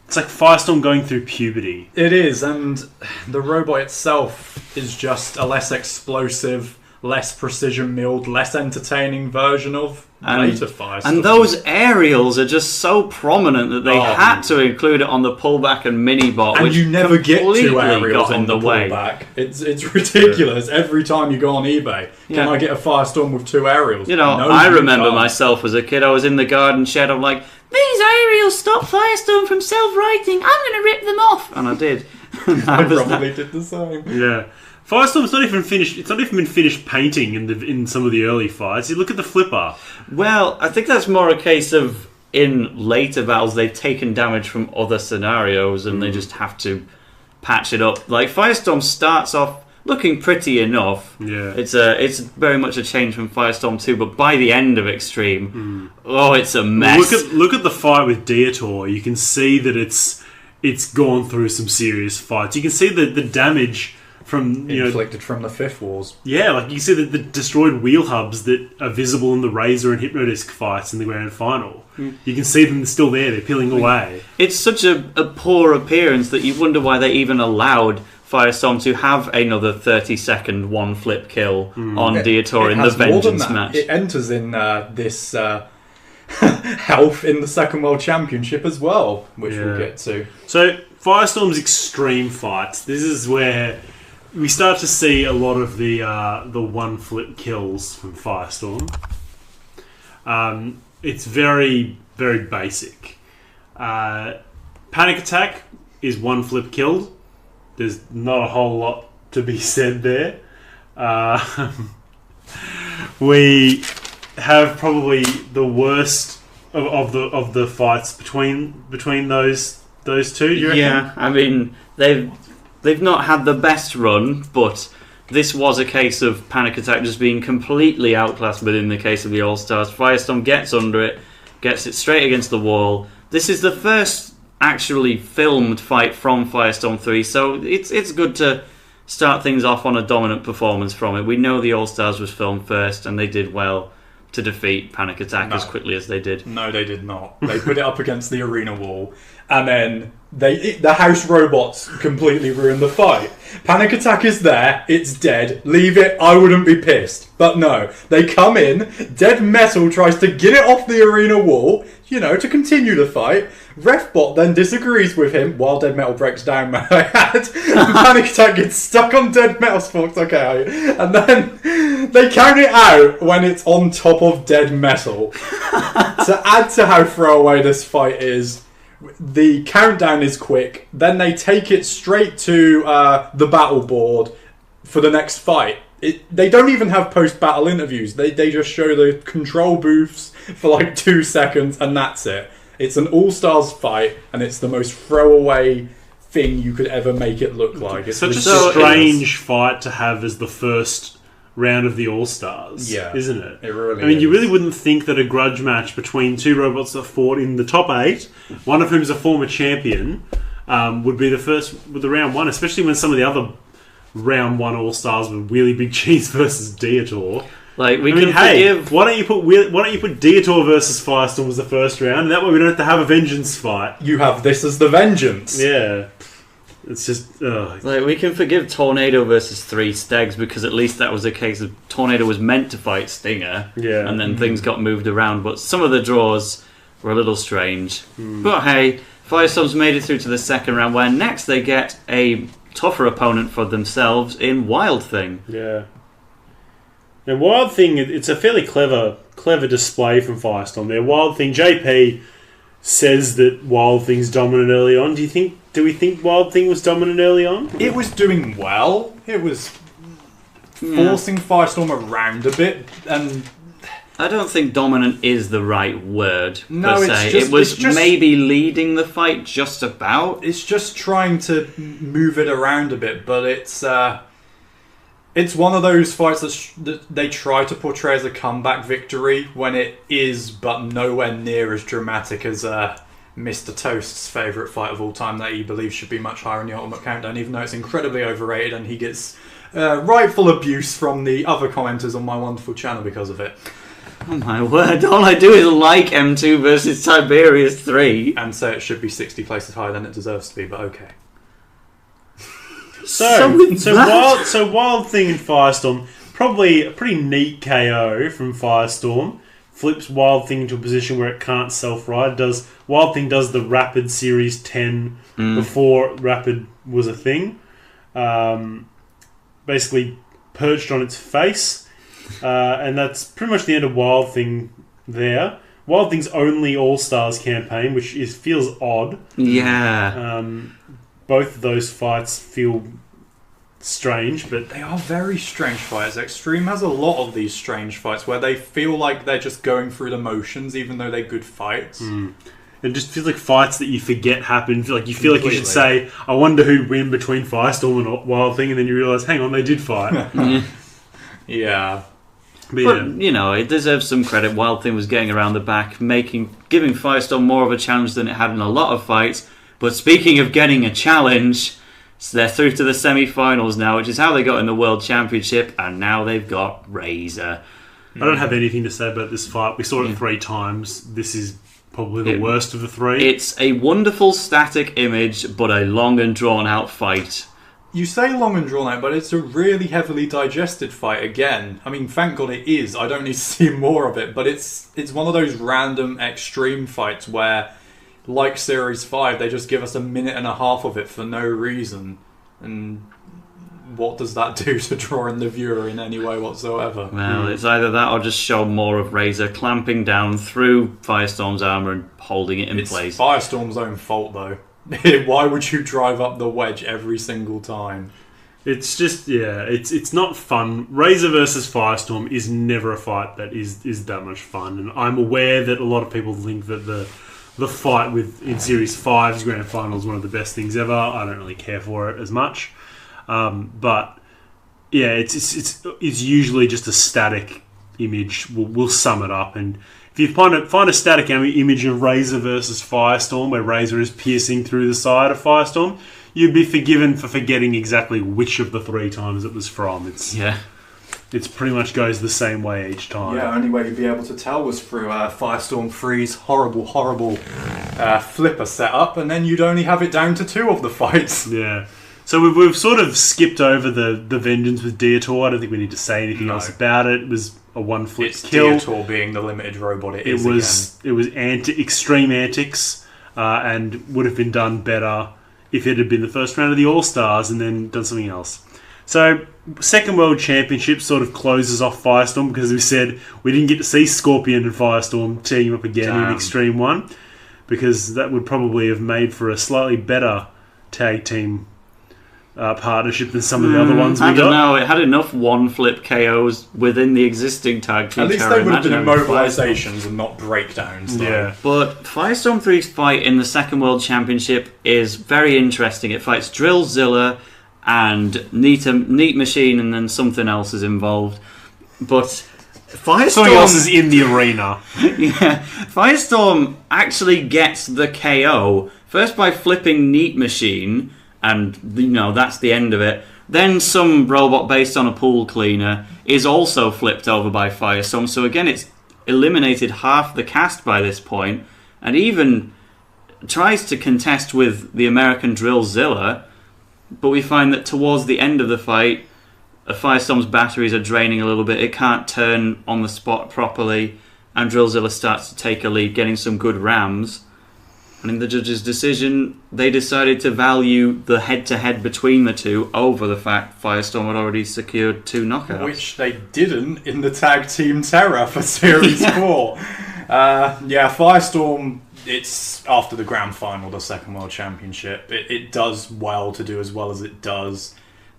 It's like Firestorm going through puberty. It is, and the robot itself is just a less explosive, less precision milled, less entertaining version of later Firestorm. And those aerials are just so prominent that they had to include it on the pullback and mini-bot, and which you never get completely two aerials got on in the the way. pullback. It's ridiculous. Every time you go on eBay, can I get a Firestorm with two aerials? You know, No, I you remember can't. myself as a kid, I was in the garden shed, I'm like, these aerials stop Firestorm from self-righting, I'm going to rip them off. And I did. I probably did the same. Yeah. Firestorm's not even finished. It's not even been finished painting in some of the early fights. You look at the flipper. Well, I think that's more a case of in later battles they've taken damage from other scenarios and they just have to patch it up. Like Firestorm starts off looking pretty enough. Yeah. It's very much a change from Firestorm 2, but by the end of Extreme, it's a mess. Look at the fight with Deator. You can see that it's gone through some serious fights. You can see the damage from Inflicted from the Fifth Wars. Yeah, like you see the destroyed wheel hubs that are visible in the Razor and Hypnodisc fights in the grand final. You can see them still there. They're peeling away. It's such a poor appearance that you wonder why they even allowed Firestorm to have another 30-second one flip kill on Deator in the has more than Vengeance that. match. It enters in this health in the Second World Championship as well, which we'll get to. So Firestorm's extreme fights. This is where we start to see a lot of the one flip kills from Firestorm. It's very, very basic. Panic Attack is one flip killed. There's not a whole lot to be said there. We have probably the worst of the fights between those two. Do you reckon? Yeah, I mean they've not had the best run, but this was a case of Panic Attack just being completely outclassed within the case of the All-Stars. Firestorm gets under it, gets it straight against the wall. This is the first actually filmed fight from Firestorm 3, so it's good to start things off on a dominant performance from it. We know the All-Stars was filmed first, and they did well to defeat Panic Attack as quickly as they did. No, they did not. They put it up against the arena wall, and then the house robots completely ruined the fight. Panic Attack is there, it's dead, leave it, I wouldn't be pissed. But no, they come in, Dead Metal tries to get it off the arena wall, to continue the fight. Refbot then disagrees with him while Dead Metal breaks down my head. And Panic Attack gets stuck on Dead Metal's fucked, okay. And then they count it out when it's on top of Dead Metal. To add to how throwaway this fight is, the countdown is quick, then they take it straight to the battle board for the next fight. They don't even have post-battle interviews. They just show the control booths for like 2 seconds and that's it. It's an All-Stars fight and it's the most throwaway thing you could ever make it look like. It's such a ridiculous. strange fight to have as the first round of the All-Stars, isn't it? It really I mean, is. you really wouldn't think that a grudge match between two robots that fought in the top 8, one of whom is a former champion, would be the first with the round 1, especially when some of the other round 1 All-Stars were Wheelie Big Cheese versus Deator. Like we can forgive. Why don't you put Deator versus Firestorm as the first round, and that way we don't have to have a vengeance fight. You have this as the vengeance. Yeah. It's just Like, we can forgive Tornado versus 3 Stegs because at least that was a case of Tornado was meant to fight Stinger, Yeah. and then things got moved around. But some of the draws were a little strange. But hey, Firestorm's made it through to the second round, where next they get a tougher opponent for themselves in Wild Thing. yeah. And Wild Thing, it's a fairly clever display from Firestorm there. Wild Thing, JP says that Wild Thing's dominant early on. Do we think Wild Thing was dominant early on? It was doing well. It was forcing Firestorm around a bit, and I don't think dominant is the right word, No, per it's se. just- It was it's just- maybe leading the fight just about. it's just trying to move it around a bit. But it's one of those fights that they try to portray as a comeback victory when it is, but nowhere near as dramatic as Mr. Toast's favourite fight of all time that he believes should be much higher in the Ultimate Countdown, even though it's incredibly overrated and he gets rightful abuse from the other commenters on my wonderful channel because of it. Oh my word, all I do is like M2 versus Tiberius 3. And say it should be 60 places higher than it deserves to be, but okay. So with that- Wild Thing and Firestorm, probably a pretty neat KO from Firestorm. Flips Wild Thing into a position where it can't self-ride. Wild Thing does the Rapid Series 10 before Rapid was a thing. Basically perched on its face. And that's pretty much the end of Wild Thing there. Wild Thing's only All-Stars campaign, which feels odd. Yeah. Both of those fights feel strange, but They are very strange fights. Extreme has a lot of these strange fights where they feel like they're just going through the motions, even though they're good fights. it just feels like fights that you forget happened. You feel like you should Completely. say, I wonder who'd win between Firestorm and Wild Thing, and then you realise, hang on, they did fight. Yeah. But But, yeah. you know, it deserves some credit. Wild Thing was getting around the back, giving Firestorm more of a challenge than it had in a lot of fights. But speaking of getting a challenge, so they're through to the semi-finals now, which is how they got in the World Championship, and now they've got Razor. I don't have anything to say about this fight. We saw it 3 times. This is probably the worst of the 3. It's a wonderful static image, but a long and drawn-out fight. You say long and drawn out, but it's a really heavily digested fight again. I mean, thank God it is. I don't need to see more of it, but it's one of those random extreme fights where, like Series 5, they just give us a minute and a half of it for no reason. And what does that do to draw in the viewer in any way whatsoever? Well, it's either that or just show more of Razor clamping down through Firestorm's armour and holding it in It's place. Firestorm's own fault, though. Why would you drive up the wedge every single time? It's just, it's not fun. Razor versus Firestorm is never a fight that is that much fun. And I'm aware that a lot of people think that the fight in Series 5's Grand Final is one of the best things ever. I don't really care for it as much. But, yeah, it's usually just a static image. We'll sum it up. And if you find a static image of Razor versus Firestorm, where Razor is piercing through the side of Firestorm, you'd be forgiven for forgetting exactly which of the 3 times it was from. It's pretty much goes the same way each time. Yeah, only way you'd be able to tell was through Firestorm 3's horrible flipper setup, and then you'd only have it down to 2 of the fights. Yeah. So we've sort of skipped over the vengeance with Deator. I don't think we need to say anything else about it. It was a one-flip It's kill. Deator being the limited robot it It is was extreme antics, and would have been done better if it had been the first round of the All-Stars and then done something else. So, second World Championship sort of closes off Firestorm because we said we didn't get to see Scorpion and Firestorm team up again in Extreme 1, because that would probably have made for a slightly better tag team partnership than some of the other ones we I don't got. know, it had enough one-flip KOs within the existing tag team. At least I they would have been imagine immobilisations and not breakdowns, though. Yeah. But Firestorm 3's fight in the second World Championship is very interesting. It fights Drillzilla and Neat Machine, and then something else is involved. But Something else Firestorm, is in the arena. yeah, Firestorm actually gets the KO first by flipping Neat Machine, and that's the end of it. Then some robot based on a pool cleaner is also flipped over by Firestorm. So again, it's eliminated half the cast by this point, and even tries to contest with the American Drillzilla, but we find that towards the end of the fight, Firestorm's batteries are draining a little bit. It can't turn on the spot properly, and Drillzilla starts to take a lead, getting some good rams. And in the judge's decision, they decided to value the head-to-head between the two over the fact Firestorm had already secured 2 knockouts. Which they didn't in the Tag Team Terror for Series 4. Firestorm, it's after the grand final, the second World Championship. It does well to do as well as it does,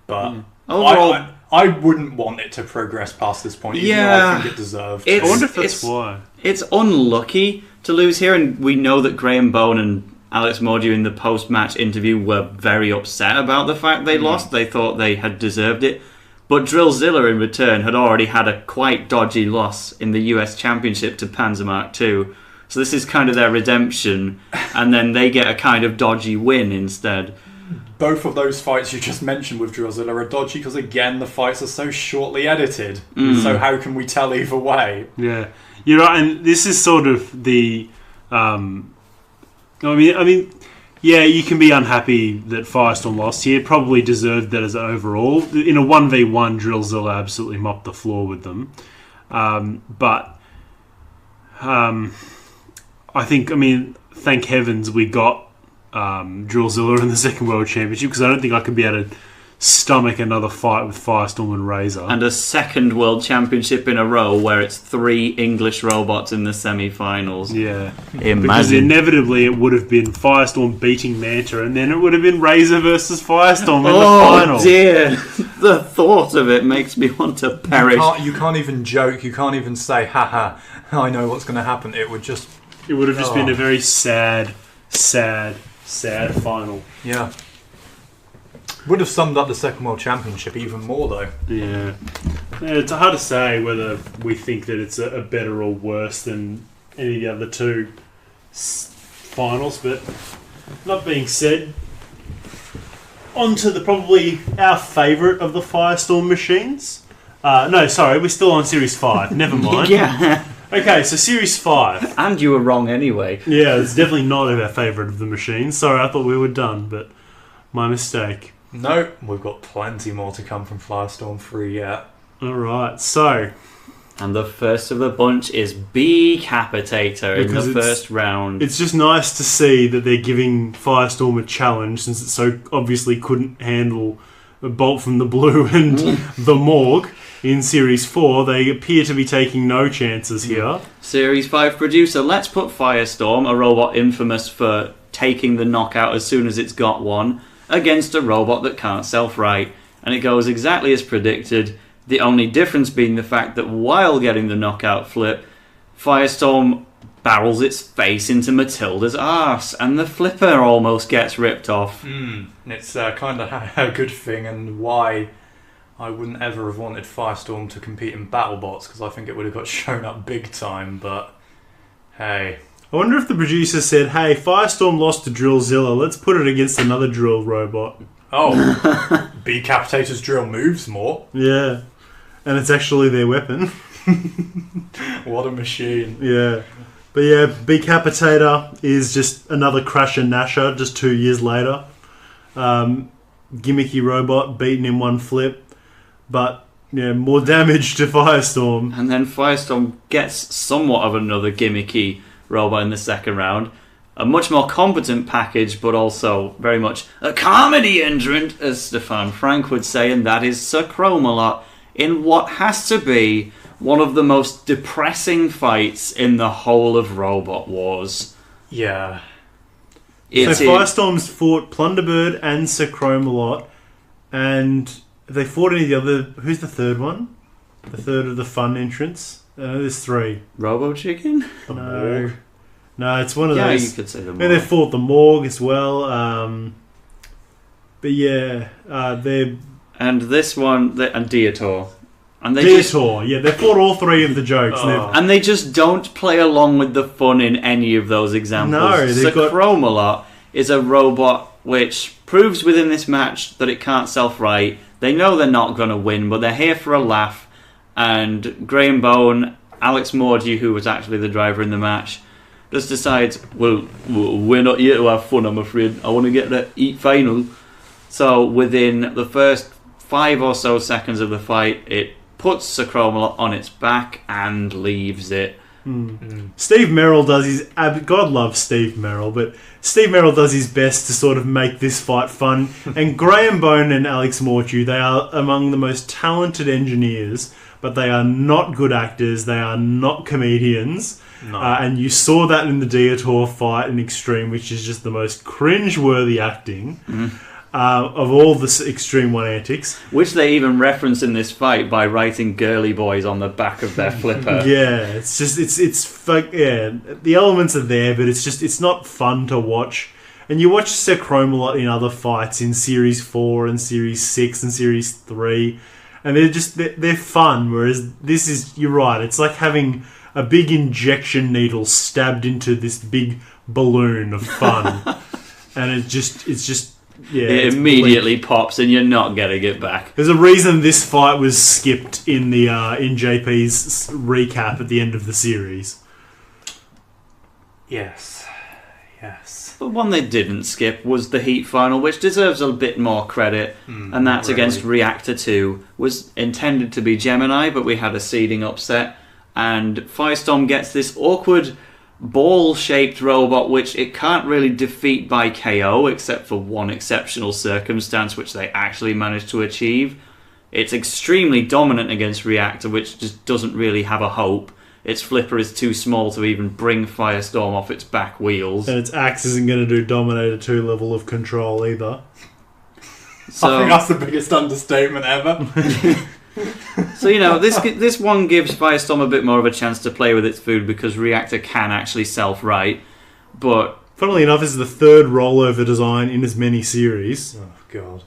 but overall, I wouldn't want it to progress past this point, even though I think it deserved to. I wonder if that's why. It's unlucky to lose here, and we know that Graham Bone and Alex Mordew in the post-match interview were very upset about the fact they lost. They thought they had deserved it. But Drillzilla, in return, had already had a quite dodgy loss in the US Championship to Panzer Mark II. So this is kind of their redemption, and then they get a kind of dodgy win instead. Both of those fights you just mentioned with Drillzilla are dodgy because, again, the fights are so shortly edited. So how can we tell either way? Yeah. You're right, and this is sort of the... you can be unhappy that Firestorm lost here. Probably deserved that as overall. In a 1v1, Drillzilla absolutely mopped the floor with them. Thank heavens we got Drillzilla in the second World Championship, because I don't think I could be able to stomach another fight with Firestorm and Razor. And a second World Championship in a row where it's 3 English robots in the semi-finals. Yeah. Imagine. Because inevitably it would have been Firestorm beating Manta, and then it would have been Razor versus Firestorm in the final. Oh dear. The thought of it makes me want to perish. You can't even joke. You can't even say, haha, I know what's going to happen. It would have just been a very sad final. Yeah. Would have summed up the second World Championship even more, though. Yeah. It's hard to say whether we think that it's a better or worse than any of the other 2 finals, but that being said, on to probably our favourite of the Firestorm machines. We're still on Series 5. Never mind. Yeah. Okay, so Series 5. And you were wrong anyway. Yeah, it's definitely not our favourite of the machines. Sorry, I thought we were done, but my mistake. No, we've got plenty more to come from Firestorm 3 yet. Alright, so... And the first of the bunch is Decapitator in the first round. It's just nice to see that they're giving Firestorm a challenge, since it so obviously couldn't handle a bolt from the blue and the Morgue in Series 4. They appear to be taking no chances here. Series 5 producer, let's put Firestorm, a robot infamous for taking the knockout as soon as it's got one, against a robot that can't self-right. And it goes exactly as predicted, the only difference being the fact that while getting the knockout flip, Firestorm barrels its face into Matilda's arse, and the flipper almost gets ripped off. It's kind of a good thing, and why I wouldn't ever have wanted Firestorm to compete in BattleBots, because I think it would have got shown up big time, but hey... I wonder if the producer said, hey, Firestorm lost to Drillzilla, let's put it against another drill robot. Oh, Decapitator's drill moves more. Yeah, and it's actually their weapon. What a machine. Yeah. But yeah, Decapitator is just another Crusher Nasher, just 2 years later. Gimmicky robot, beaten in one flip, but more damage to Firestorm. And then Firestorm gets somewhat of another gimmicky robot in the second round. A much more competent package, but also very much a comedy entrant, as Stefan Frank would say, and that is Sir Chromalot in what has to be one of the most depressing fights in the whole of Robot Wars. Yeah. So Firestorm's fought Plunderbird and Sir Chromalot, and they fought any of the other... Who's the third one? The third of the fun entrants? There's 3. Robo Chicken? No, it's one of those. Yeah, you could say the Morgue. They fought the Morgue as well. They're... And this one... And Dietor. And they Dietor, they fought all 3 of the jokes. And they just don't play along with the fun in any of those examples. No, Sir Chromalot is a robot which proves within this match that it can't self-right. They know they're not going to win, but they're here for a laugh. And Graham Bone, Alex Mordew, who was actually the driver in the match, just decides, well, we're not here to have fun, I'm afraid. I want to get the heat final. So within the first 5 or so seconds of the fight, it puts Chromalot on its back and leaves it. Steve Merrill does his... God loves Steve Merrill, but Steve Merrill does his best to sort of make this fight fun. And Graham Bone and Alex Mortu, they are among the most talented engineers, but they are not good actors. They are not comedians. No. And you saw that in the Deitor fight in Extreme, which is just the most cringe-worthy acting of all the Extreme 1 antics. Which they even reference in this fight by writing girly boys on the back of their flipper. Yeah, it's just the elements are there, but it's not fun to watch. And you watch Sir Chromalot in other fights in Series 4 and Series 6 and Series 3, and they're fun. Whereas this is, you're right, it's like having a big injection needle stabbed into this big balloon of fun, and it's just. Yeah, it immediately pops and you're not getting it back. There's a reason this fight was skipped in the in JP's recap at the end of the series. Yes. But one they didn't skip was the Heat final, which deserves a bit more credit, and that's against Reactor 2. Was intended to be Gemini, but we had a seeding upset, and Firestorm gets this awkward ball-shaped robot which it can't really defeat by KO except for one exceptional circumstance which they actually managed to achieve. It's extremely dominant against Reactor, which just doesn't really have a hope. Its flipper is too small to even bring Firestorm off its back wheels. And its axe isn't going to do Dominator 2 level of control either. So, I think that's the biggest understatement ever. So, this one gives Firestorm a bit more of a chance to play with its food because Reactor can actually self-right. But funnily enough, this is the third rollover design in as many series. Oh, God.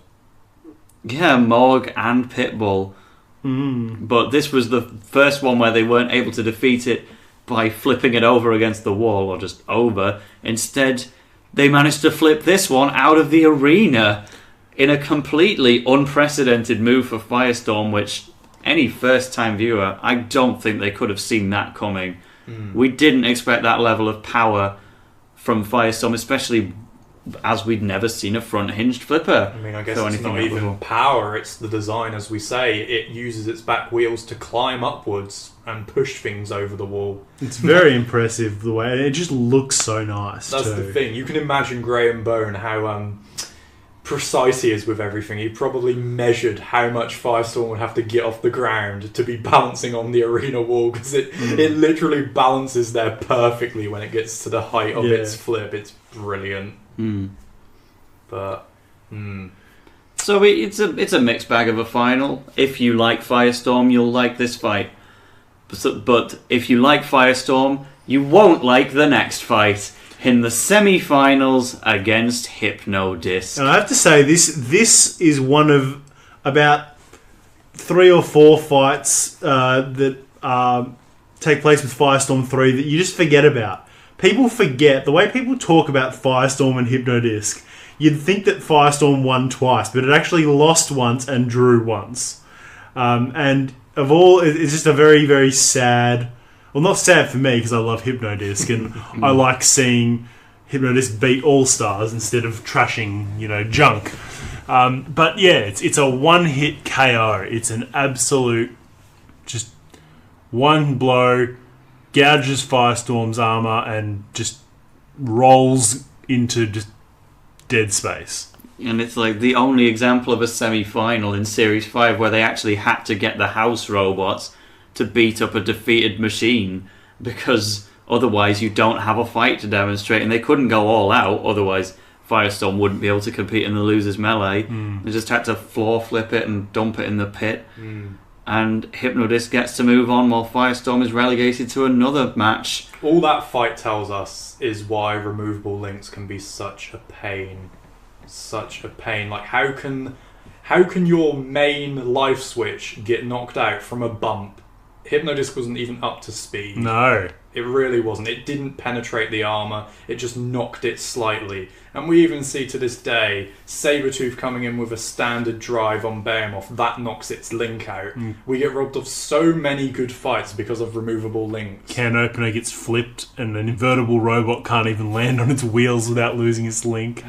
Yeah, Morg and Pitbull. But this was the first one where they weren't able to defeat it by flipping it over against the wall or just over. Instead, they managed to flip this one out of the arena in a completely unprecedented move for Firestorm, which any first-time viewer, I don't think they could have seen that coming. We didn't expect that level of power from Firestorm, especially as we'd never seen a front-hinged flipper. I mean, I guess throw it's anything not out even before. power, it's the design, as we say. It uses its back wheels to climb upwards and push things over the wall. It's very impressive the way it just looks so nice. That's too. the thing. You can imagine Graham Bone, how precise he is with everything. He probably measured how much Firestorm would have to get off the ground to be balancing on the arena wall, because it literally balances there perfectly when it gets to the height of its flip. It's brilliant. But So it's a mixed bag of a final. If you like Firestorm, you'll like this fight. But if you like Firestorm, you won't like the next fight in the semi-finals against Hypnodisc. And I have to say, this is one of about 3 or 4 fights that take place with Firestorm 3 that you just forget about. People forget, the way people talk about Firestorm and Hypnodisc, you'd think that Firestorm won twice, but it actually lost once and drew once. And of all, it's just a very, very sad... Well, not sad for me, because I love Hypnodisc, and I like seeing Hypnodisc beat All-Stars instead of trashing, junk. But yeah, it's a one-hit KO. It's an absolute, just one blow, gouges Firestorm's armor, and just rolls into just dead space. And it's like the only example of a semi-final in Series 5 where they actually had to get the house robots to beat up a defeated machine, because otherwise you don't have a fight to demonstrate, and they couldn't go all out, otherwise Firestorm wouldn't be able to compete in the losers melee. They just had to floor flip it and dump it in the pit. And Hypnodisc gets to move on while Firestorm is relegated to another match. all that fight tells us is why removable links can be such a pain. Such a pain. Like, how can your main life switch get knocked out from a bump? Hypnodisc wasn't even up to speed. No. It really wasn't. It didn't penetrate the armour. It just knocked it slightly. And we even see to this day, Sabretooth coming in with a standard drive on Behemoth. That knocks its link out. We get robbed of so many good fights because of removable links. Can opener gets flipped and an invertible robot can't even land on its wheels without losing its link.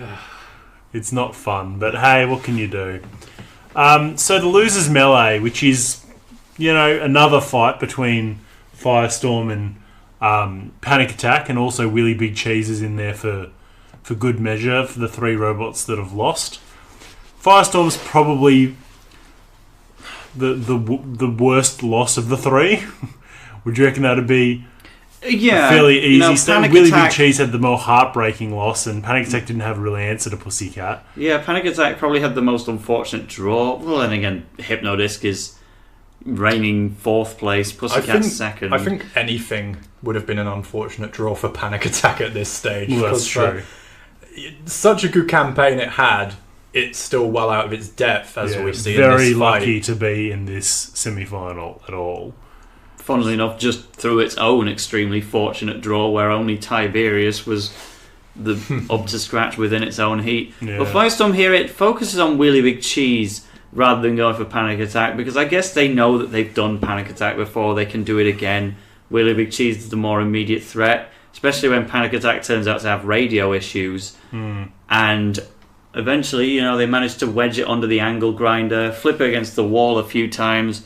It's not fun, but hey, what can you do? So the losers melee, which is, another fight between Firestorm and Panic Attack, and also Willy Big Cheese is in there for good measure for the three robots that have lost. Firestorm's probably the worst loss of the three. Would you reckon that'd be a fairly easy step? Willy Big Cheese had the more heartbreaking loss, and Panic Attack didn't have a real answer to Pussycat. Yeah, Panic Attack probably had the most unfortunate draw. Well, then again, Hypnodisc is reigning fourth place, Pussycat's second. I think anything would have been an unfortunate draw for Panic Attack at this stage. Well, that's true. Such a good campaign it had, it's still well out of its depth, as we see in this fight. Very lucky to be in this semi-final at all. Funnily enough, just through its own extremely fortunate draw, where only Tiberius was up to scratch within its own heat. Yeah. But Firestorm here, it focuses on Willy Big Cheese rather than going for Panic Attack, because I guess they know that they've done Panic Attack before, they can do it again. Willy Big Cheese is the more immediate threat, especially when Panic Attack turns out to have radio issues. And eventually, they manage to wedge it onto the angle grinder, flip it against the wall a few times,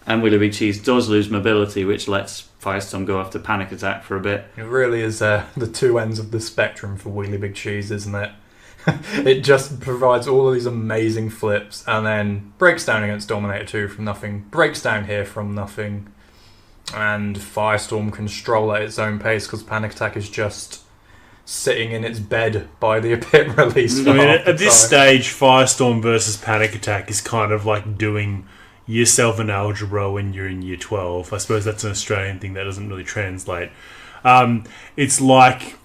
and Willy Big Cheese does lose mobility, which lets Firestorm go after Panic Attack for a bit. It really is the two ends of the spectrum for Willy Big Cheese, isn't it? It just provides all of these amazing flips, and then breaks down against Dominator 2 from nothing, breaks down here from nothing, and Firestorm can stroll at its own pace because Panic Attack is just sitting in its bed by the pit release. At this stage, Firestorm versus Panic Attack is kind of like doing year 7 algebra when you're in year 12. I suppose that's an Australian thing that doesn't really translate. It's like,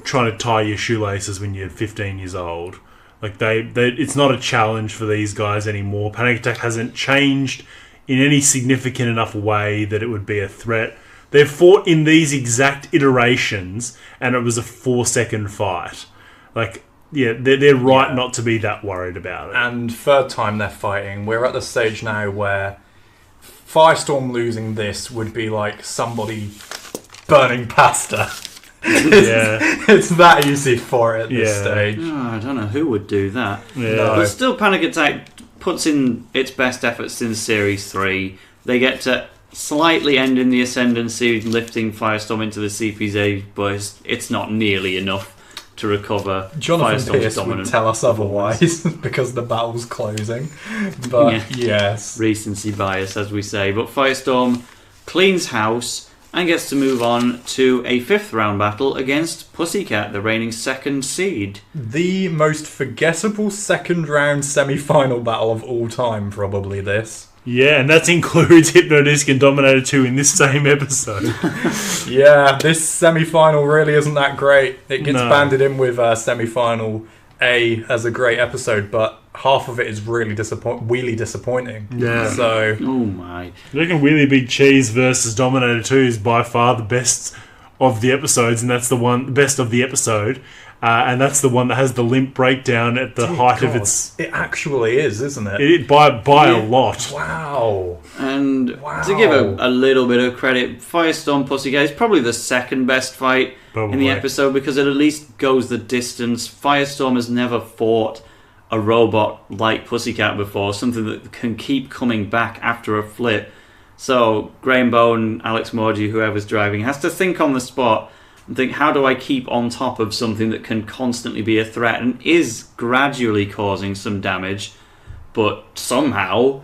trying to tie your shoelaces when you're 15 years old. Like it's not a challenge for these guys anymore. Panic Attack hasn't changed in any significant enough way that it would be a threat. They've fought in these exact iterations, and it was a 4-second fight. They're right not to be that worried about it. And third time they're fighting, we're at the stage now where Firestorm losing this would be like somebody burning pasta. It's that easy for it at this stage. Oh, I don't know who would do that. Yeah. No. But still, Panic Attack puts in its best efforts in Series 3. They get to slightly end in the ascendancy, lifting Firestorm into the CPZ, but it's not nearly enough to recover Jonathan Firestorm's Pierce dominant would tell us otherwise because the battle's closing. But yes. Recency bias, as we say. But Firestorm cleans house and gets to move on to a 5th round battle against Pussycat, the reigning 2nd seed. The most forgettable second round semi-final battle of all time, probably this. Yeah, and that includes Hypnodisc and Dominator 2 in this same episode. Yeah, this semi-final really isn't that great. It gets banded in with semi-final A as a great episode, but half of it is really disappointing. Yeah. So, oh my! I reckon Willy Big Cheese versus Dominator 2 is by far the best of the episodes, and that's the best of the episode. And that's the one that has the limp breakdown at the height of its... It actually is, isn't it? By a lot. Wow. And to give a little bit of credit, Firestorm Pussycat is probably the second best fight in the episode, because it at least goes the distance. Firestorm has never fought a robot like Pussycat before, something that can keep coming back after a flip. So Graham Bone, Alex Morgie, whoever's driving, has to think on the spot and think, how do I keep on top of something that can constantly be a threat and is gradually causing some damage, but somehow,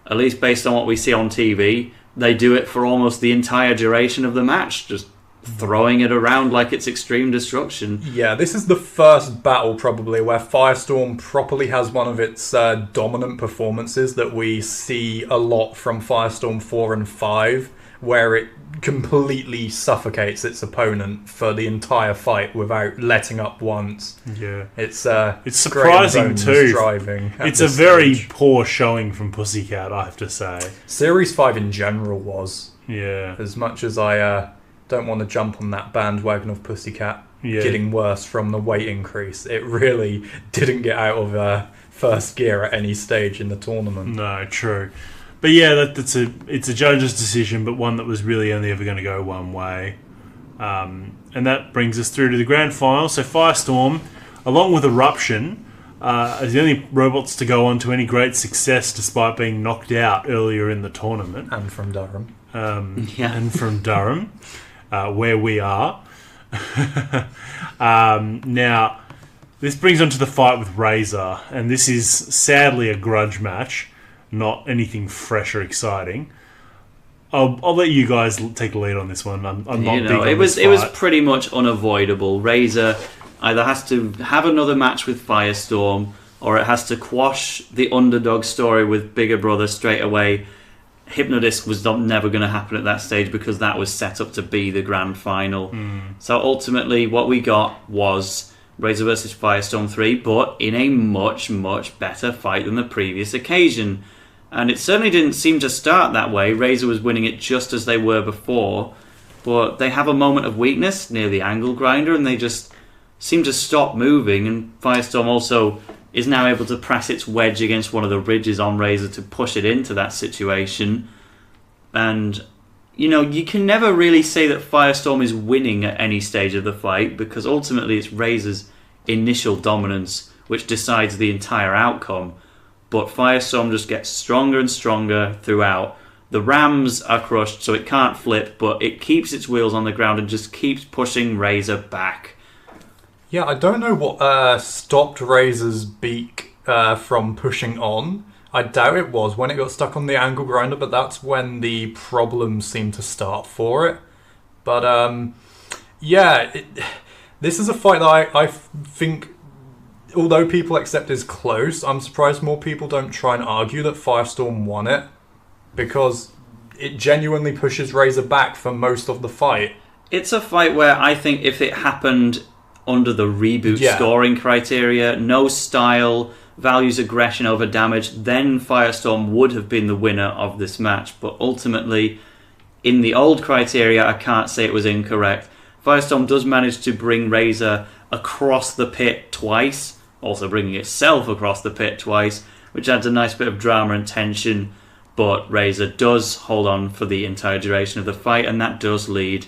at least based on what we see on TV, they do it for almost the entire duration of the match, just throwing it around like it's extreme destruction. Yeah, this is the first battle probably where Firestorm properly has one of its dominant performances that we see a lot from Firestorm 4 and 5, where it completely suffocates its opponent for the entire fight without letting up once. Yeah, it's surprising too. Driving it's a very poor showing from Pussycat, I have to say. Series 5 in general was. Yeah. As much as I don't want to jump on that bandwagon of Pussycat getting worse from the weight increase, it really didn't get out of first gear at any stage in the tournament. No, true. But yeah, it's a judge's decision, but one that was really only ever going to go one way. And that brings us through to the grand final. So Firestorm, along with Eruption, as the only robots to go on to any great success despite being knocked out earlier in the tournament. And from Durham. And from Durham, where we are. Now, this brings on to the fight with Razor, and this is sadly a grudge match, not anything fresh or exciting. I'll let you guys take the lead on this one. I'm not big on it was this it was fight. pretty much unavoidable. Razor either has to have another match with Firestorm, or it has to quash the underdog story with Bigger Brother straight away. Hypnodisc was never going to happen at that stage because that was set up to be the grand final. So ultimately, what we got was Razor versus Firestorm 3, but in a much, much better fight than the previous occasion. And it certainly didn't seem to start that way. Razor was winning it just as they were before, but they have a moment of weakness near the angle grinder, and they just seem to stop moving. And Firestorm also is now able to press its wedge against one of the ridges on Razor to push it into that situation. And, you can never really say that Firestorm is winning at any stage of the fight, because ultimately it's Razor's initial dominance which decides the entire outcome. But Firestorm just gets stronger and stronger throughout. The rams are crushed, so it can't flip, but it keeps its wheels on the ground and just keeps pushing Razor back. Yeah, I don't know what stopped Razor's beak from pushing on. I doubt it was when it got stuck on the angle grinder, but that's when the problems seemed to start for it. But, this is a fight that I think, although people accept is close, I'm surprised more people don't try and argue that Firestorm won it, because it genuinely pushes Razor back for most of the fight. It's a fight where I think if it happened under the reboot scoring criteria, no style, values aggression over damage, then Firestorm would have been the winner of this match. But ultimately, in the old criteria, I can't say it was incorrect. Firestorm does manage to bring Razor across the pit twice, also bringing itself across the pit twice, which adds a nice bit of drama and tension. But Razor does hold on for the entire duration of the fight, and that does lead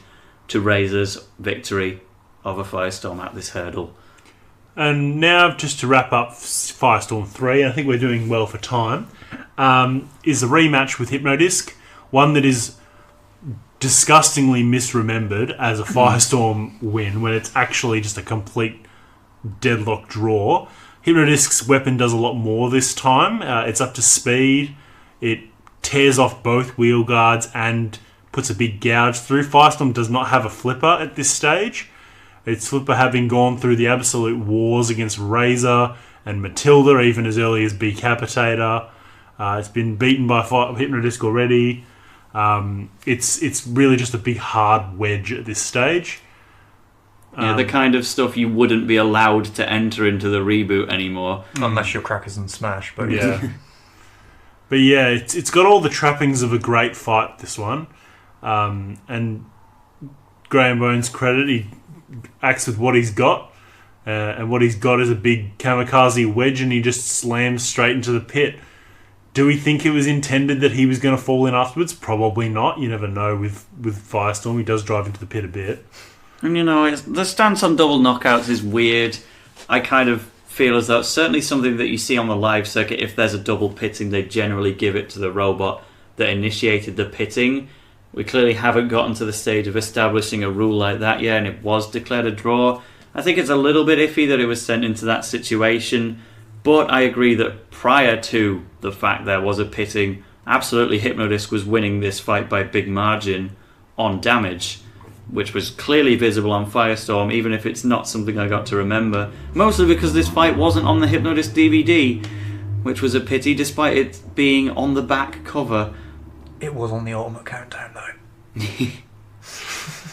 to Razor's victory over Firestorm at this hurdle. And now, just to wrap up Firestorm 3, I think we're doing well for time, is a rematch with Hypnodisc, one that is disgustingly misremembered as a Firestorm win when it's actually just a complete deadlock draw. Hypnodisc's weapon does a lot more this time. It's up to speed. It tears off both wheel guards and puts a big gouge through. Firestorm does not have a flipper at this stage. Its flipper having gone through the absolute wars against Razor and Matilda, even as early as Decapitator. It's been beaten by Hypnodisc already. It's really just a big hard wedge at this stage. Yeah, the kind of stuff you wouldn't be allowed to enter into the reboot anymore. Unless you're Crackers and Smash, but yeah. But yeah, it's got all the trappings of a great fight, this one. And Graham Bones' credit, he acts with what he's got. And what he's got is a big kamikaze wedge, and he just slams straight into the pit. Do we think it was intended that he was going to fall in afterwards? Probably not. You never know with Firestorm. He does drive into the pit a bit. And the stance on double knockouts is weird. I kind of feel as though it's certainly something that you see on the live circuit. If there's a double pitting, they generally give it to the robot that initiated the pitting. We clearly haven't gotten to the stage of establishing a rule like that yet, and it was declared a draw. I think it's a little bit iffy that it was sent into that situation, but I agree that prior to the fact there was a pitting, absolutely Hypnodisc was winning this fight by big margin on damage, which was clearly visible on Firestorm, even if it's not something I got to remember. Mostly because this fight wasn't on the Hypnodisc DVD, which was a pity despite it being on the back cover. it was on the Ultimate Countdown though.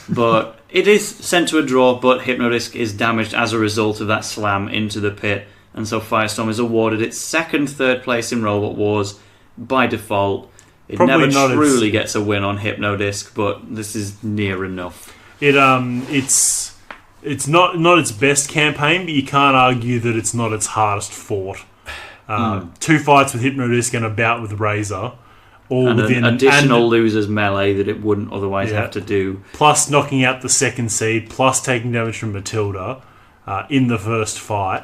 But it is sent to a draw, but Hypnodisc is damaged as a result of that slam into the pit, and so Firestorm is awarded its second third place in Robot Wars by default. It Probably never truly gets a win on Hypnodisc, but this is near enough. It's not its best campaign, but you can't argue that it's not its hardest fought. 2 fights with Hypnodisc and a bout with Razor. All and within an additional losers melee that it wouldn't otherwise have to do. Plus knocking out the second seed, plus taking damage from Matilda in the first fight.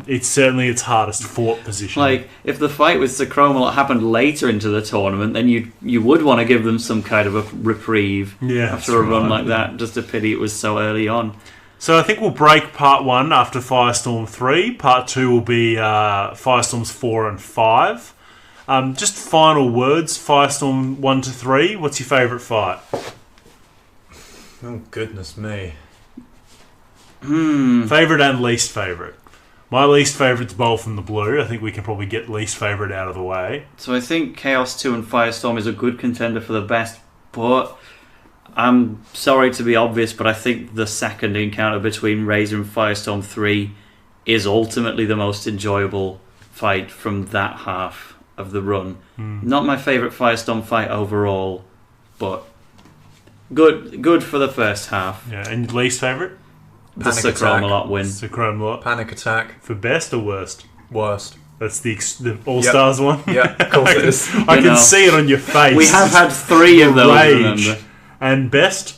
It's certainly its hardest fought position. Like, if the fight with Sacromalot happened later into the tournament, then you would want to give them some kind of a reprieve after a run like that. Just a pity it was so early on. So I think we'll break part 1 after Firestorm 3. Part 2 will be Firestorms 4 and 5. Just final words, Firestorm 1 to 3. What's your favourite fight? Oh, goodness me. Favourite and least favourite. My least favourite's Bowl from the Blue. I think we can probably get least favourite out of the way. So I think Chaos 2 and Firestorm is a good contender for the best, but I'm sorry to be obvious, but I think the second encounter between Razor and Firestorm 3 is ultimately the most enjoyable fight from that half of the run. Not my favourite Firestorm fight overall, but good for the first half. Yeah, and least favourite? The Sacromalot win. Sacromalot. Panic Attack. For best or worst? Worst. That's the All-Stars one? Yeah, of course it is. I can see it on your face. We have had 3 of those, Rage. remember? And best?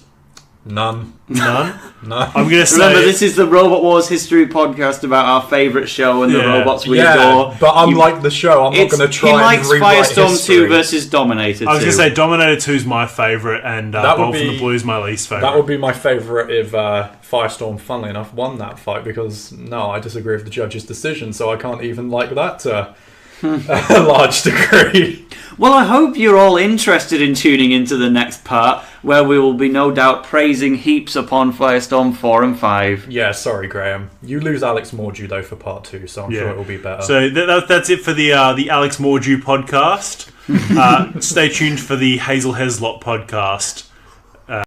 None. None? No. I'm going to say... Remember, this is the Robot Wars history podcast about our favourite show and the robots we adore. But unlike the show, I'm not going to try and rewrite Firestorm history. 2 versus Dominator 2. I was going to say Dominator 2 is my favourite and Bowl from the Blue is my least favourite. That would be my favourite if Firestorm, funnily enough, won that fight because, no, I disagree with the judge's decision, so I can't even like that to a large degree. Well, I hope you're all interested in tuning into the next part, where we will be no doubt praising heaps upon Firestorm 4 and 5. Yeah, sorry, Graham. You lose Alex Mordew, though, for part 2, so I'm sure it will be better. So that's it for the Alex Mordew podcast. Stay tuned for the Hazel Heslop podcast.